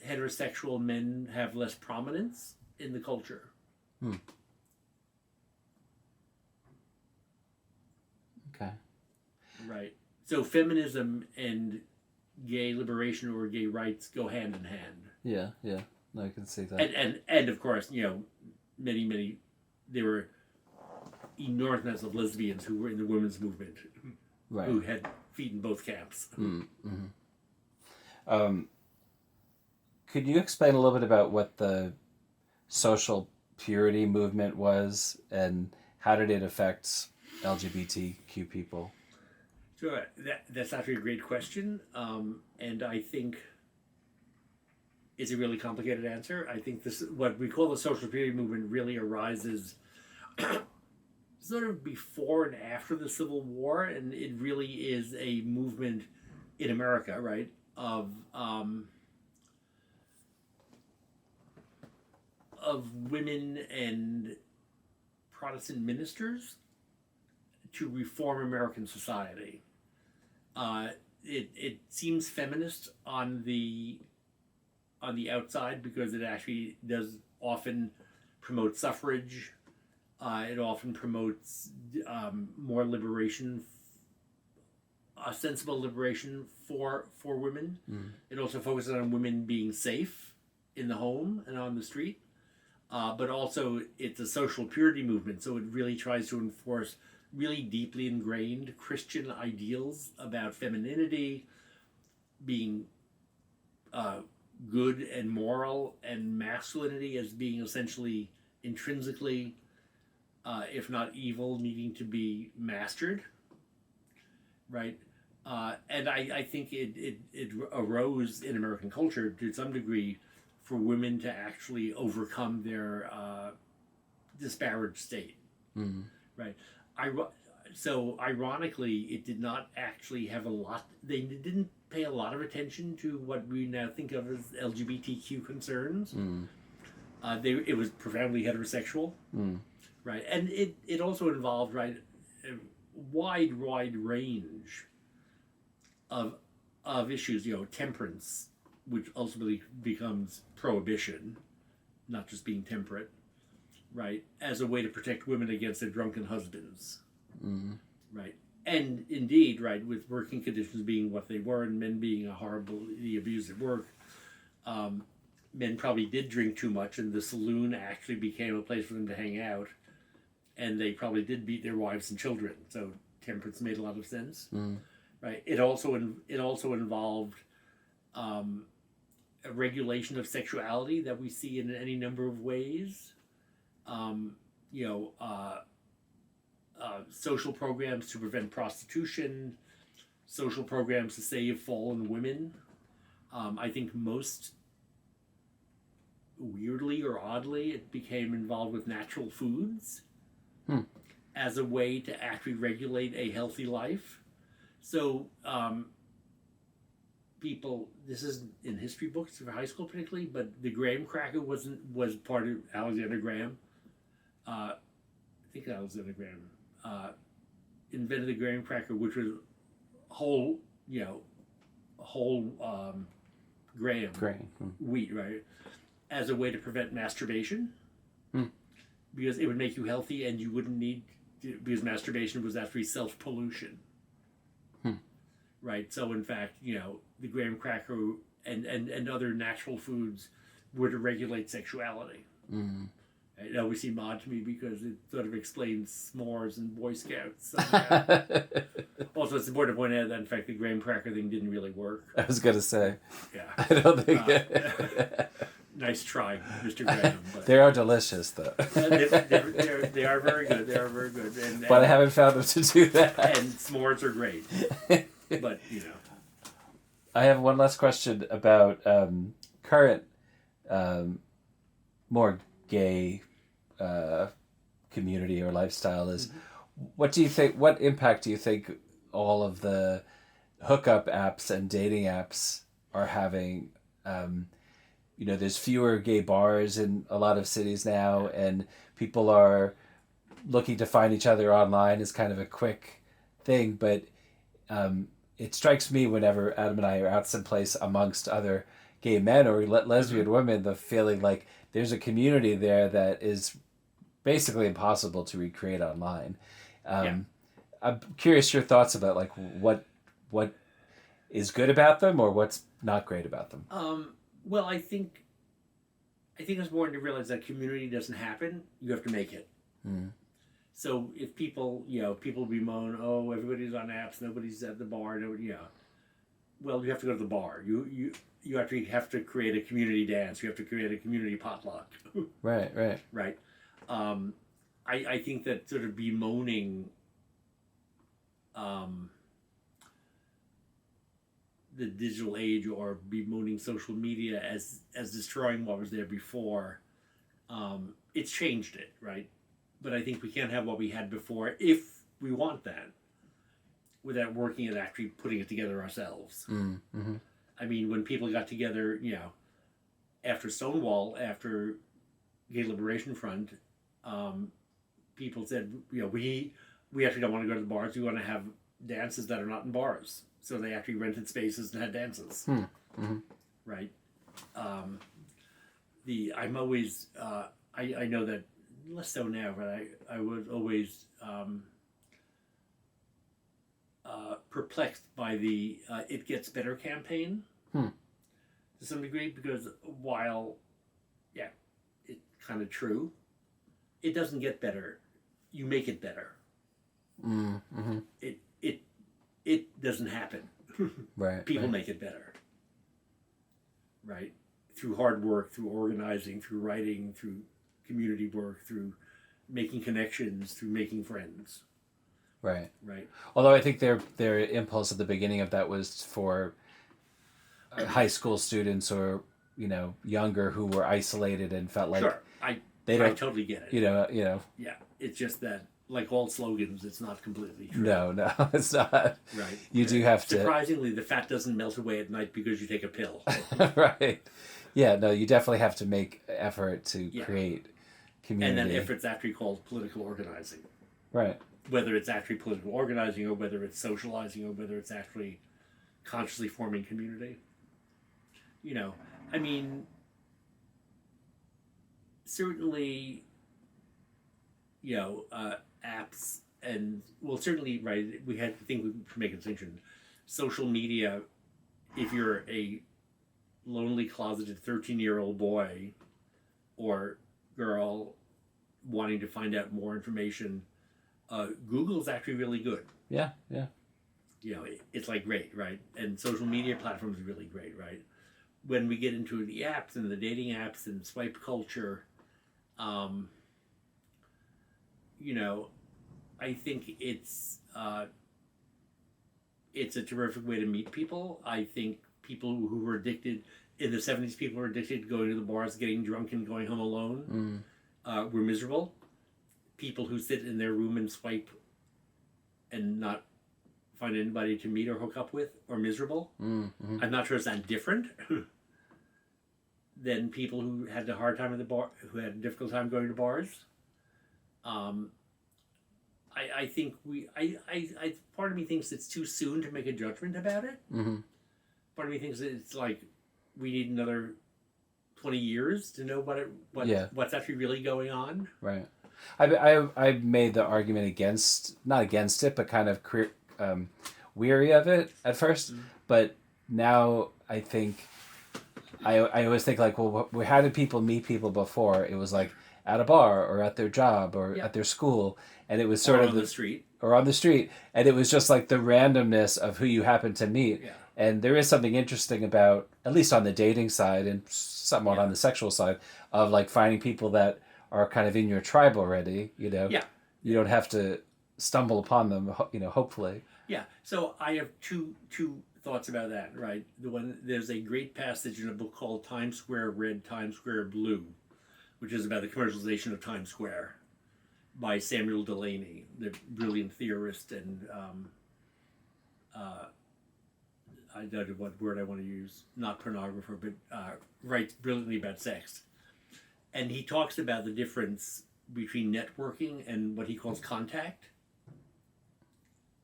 heterosexual men have less prominence in the culture. Okay. Right. So feminism and gay liberation or gay rights go hand in hand. Yeah. No, I can see that. And of course, many there were enormous amounts of lesbians who were in the women's movement, right, who had feet in both camps. Could you explain a little bit about what the social purity movement was, and how did it affect LGBTQ people? Sure, that's actually a great question, and I think it's a really complicated answer. I think this, what we call the social purity movement, really arises sort of before and after the Civil War, and it really is a movement in America, right, of women and Protestant ministers to reform American society. It seems feminist on the outside because it actually does often promote suffrage. It often promotes more liberation, sensible liberation for women. It also focuses on women being safe in the home and on the street. But also it's a social purity movement, so it really tries to enforce really deeply ingrained Christian ideals about femininity, being good and moral, and masculinity as being essentially intrinsically, if not evil, needing to be mastered, right? And I think it arose in American culture to some degree for women to actually overcome their disparaged state, right? So ironically, it did not actually have a lot. They didn't pay a lot of attention to what we now think of as LGBTQ concerns. It was profoundly heterosexual, right? And it also involved, right, a wide range of issues. Temperance, which ultimately becomes prohibition, not just being temperate, right, as a way to protect women against their drunken husbands, right? And indeed, right, with working conditions being what they were and men being horribly abused at work, men probably did drink too much, and the saloon actually became a place for them to hang out, and they probably did beat their wives and children. So temperance made a lot of sense, right? It also involved a regulation of sexuality that we see in any number of ways. Social programs to prevent prostitution, social programs to save fallen women. I think most weirdly or oddly, it became involved with natural foods as a way to actually regulate a healthy life. So this is in history books for high school particularly, but the graham cracker was part of Alexander Graham. I think Alexander Graham invented the graham cracker, which was whole graham wheat, right, as a way to prevent masturbation, because it would make you healthy and you wouldn't need to, because masturbation was actually self-pollution. Right, so in fact, the graham cracker and other natural foods were to regulate sexuality. It always seemed odd to me because it sort of explains s'mores and Boy Scouts. Also, it's important to point out that, in fact, the graham cracker thing didn't really work. I was going to say. Yeah. I don't think Nice try, Mr. Graham. But they are delicious, though. they are very good. They are very good. But I haven't found them to do that. And s'mores are great. But, I have one last question about current, more gay community or lifestyle is. What do you think? What impact do you think all of the hookup apps and dating apps are having? There's fewer gay bars in a lot of cities now, and people are looking to find each other online as kind of a quick thing. But it strikes me whenever Adam and I are out someplace amongst other gay men or lesbian women, the feeling like there's a community there that is basically impossible to recreate online. I'm curious your thoughts about like what is good about them or what's not great about them. Well, I think it's important to realize that community doesn't happen. You have to make it. So if people bemoan, oh, everybody's on apps, nobody's at the bar, well, you have to go to the bar. You actually have to create a community dance. You have to create a community potluck. Right. Right. I think that sort of bemoaning the digital age or bemoaning social media as destroying what was there before, it's changed it, right? But I think we can't have what we had before if we want that without working at actually putting it together ourselves. I mean, when people got together, after Stonewall, after Gay Liberation Front, people said, we actually don't want to go to the bars. We want to have dances that are not in bars. So they actually rented spaces and had dances. Mm-hmm. Right. I'm always I know that less so now, but I was always perplexed by the "It Gets Better" campaign to some degree, because while it's kind of true, it doesn't get better. You make it better. Mm-hmm. It doesn't happen. Right. People right. make it better. Right. Through hard work, through organizing, through writing, through community work, through making connections, through making friends. Right. Right. Although I think their impulse at the beginning of that was for high school students or younger who were isolated and felt like sure. I totally get it. Yeah. It's just that, like all slogans, it's not completely true. No, it's not. Right. You do have to. Surprisingly, the fat doesn't melt away at night because you take a pill. Right. Yeah, no, you definitely have to make effort to create community. And then if it's actually called political organizing. Right. Whether it's actually political organizing or whether it's socializing or whether it's actually consciously forming community. I mean, certainly, apps and, well, certainly, right, we had to think we should make a distinction. Social media, if you're a lonely, closeted 13-year-old boy or girl wanting to find out more information, Google's actually really good. Yeah. It's like great, right? And social media platforms are really great, right? When we get into the apps and the dating apps and swipe culture, I think it's a terrific way to meet people. I think people who were addicted in the 70s, people were addicted to going to the bars, getting drunk, and going home alone, were miserable. People who sit in their room and swipe and not find anybody to meet or hook up with are miserable. Mm-hmm. I'm not sure it's that different than people who had a hard time at the bar, who had a difficult time going to bars. I think part of me thinks it's too soon to make a judgment about it. Mm-hmm. Part of me thinks it's like we need another 20 years to know what's actually really going on. Right. I made the argument not against it, but kind of weary of it at first. Mm-hmm. But now I think I always think like, well, how did people meet people before? It was like at a bar or at their job or at their school, and it was sort of on the street. Or on the street, and it was just like the randomness of who you happen to meet. Yeah. And there is something interesting about, at least on the dating side and somewhat on the sexual side, of like finding people that are kind of in your tribe already. Yeah. You don't have to stumble upon them. Hopefully. Yeah. So I have two thoughts about that. Right. There's a great passage in a book called Times Square Red, Times Square Blue, which is about the commercialization of Times Square, by Samuel Delaney, the brilliant theorist and I don't know what word I want to use, not pornographer, but writes brilliantly about sex. And he talks about the difference between networking and what he calls contact.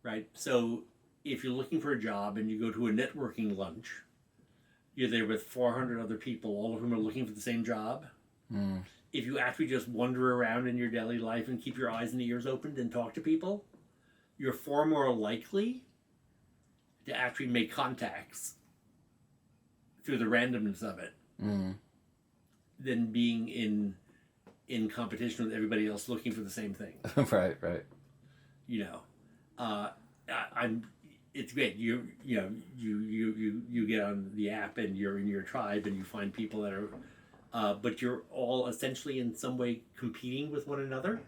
Right? So if you're looking for a job and you go to a networking lunch, you're there with 400 other people, all of whom are looking for the same job. Mm. If you actually just wander around in your daily life and keep your eyes and ears open and talk to people, you're far more likely to actually make contacts through the randomness of it than being in competition with everybody else looking for the same thing. Right. It's great. You get on the app and you're in your tribe and you find people that are. But you're all essentially in some way competing with one another.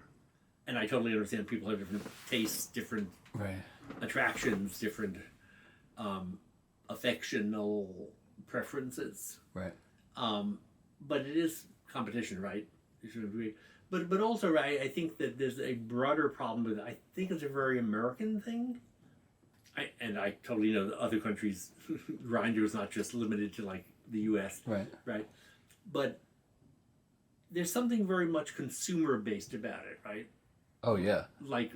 And I totally understand people have different tastes, different attractions, different affectional preferences. Right. But it is competition, right? You should agree. But also, right, I think that there's a broader problem with it. I think it's a very American thing. I totally know that other countries, Grindr is not just limited to like the U.S. Right. Right, but there's something very much consumer based about it, right? Oh yeah. Like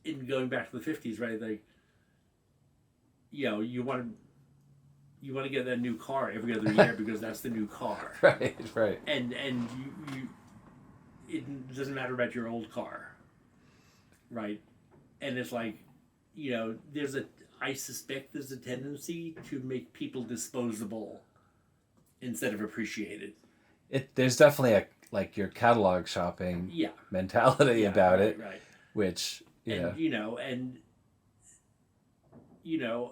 in going back to the 50s, right? Like, you want to get that new car every other year because that's the new car, Right. Right. and you it doesn't matter about your old car, right? And it's like, I suspect there's a tendency to make people disposable instead of appreciated. There's definitely a like your catalog shopping Yeah. mentality about right, it, right. which And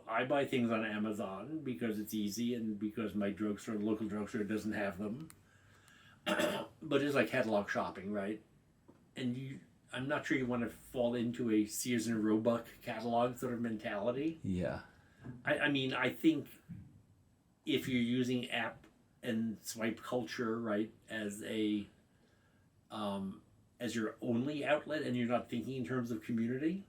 I buy things on Amazon because it's easy and because my local drugstore doesn't have them. But it's like catalog shopping, right? And I'm not sure you want to fall into a Sears and Roebuck catalog sort of mentality. yeah. I think if you're using app and swipe culture, right, as as your only outlet, and you're not thinking in terms of community,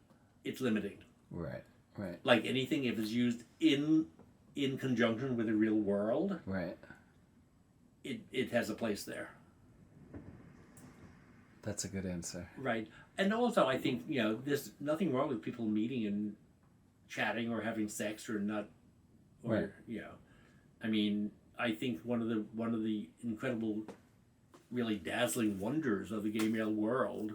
it's limiting. Right. Right. Like anything, if it's used in conjunction with the real world, Right. it has a place there. That's a good answer. Right. And also, I think, there's nothing wrong with people meeting and chatting or having sex or not, or, Right. I mean, I think one of the incredible, really dazzling wonders of the gay male world,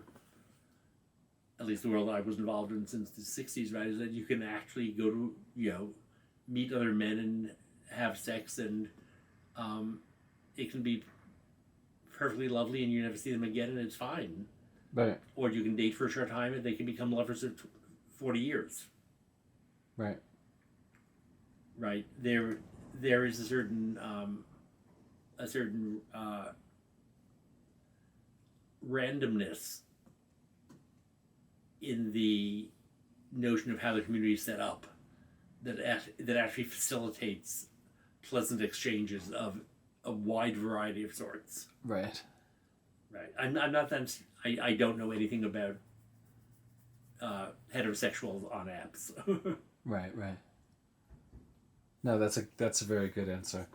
at least the world I was involved in since the 60s, right, is that you can actually go to, meet other men and have sex, and it can be perfectly lovely and you never see them again and it's fine. Right. Or you can date for a short time and they can become lovers of 40 years. Right. Right. There is a certain randomness in the notion of how the community is set up that actually facilitates pleasant exchanges of a wide variety of sorts. Right. Right. I'm not that. I don't know anything about heterosexuals on apps. Right. Right. No, that's a very good answer.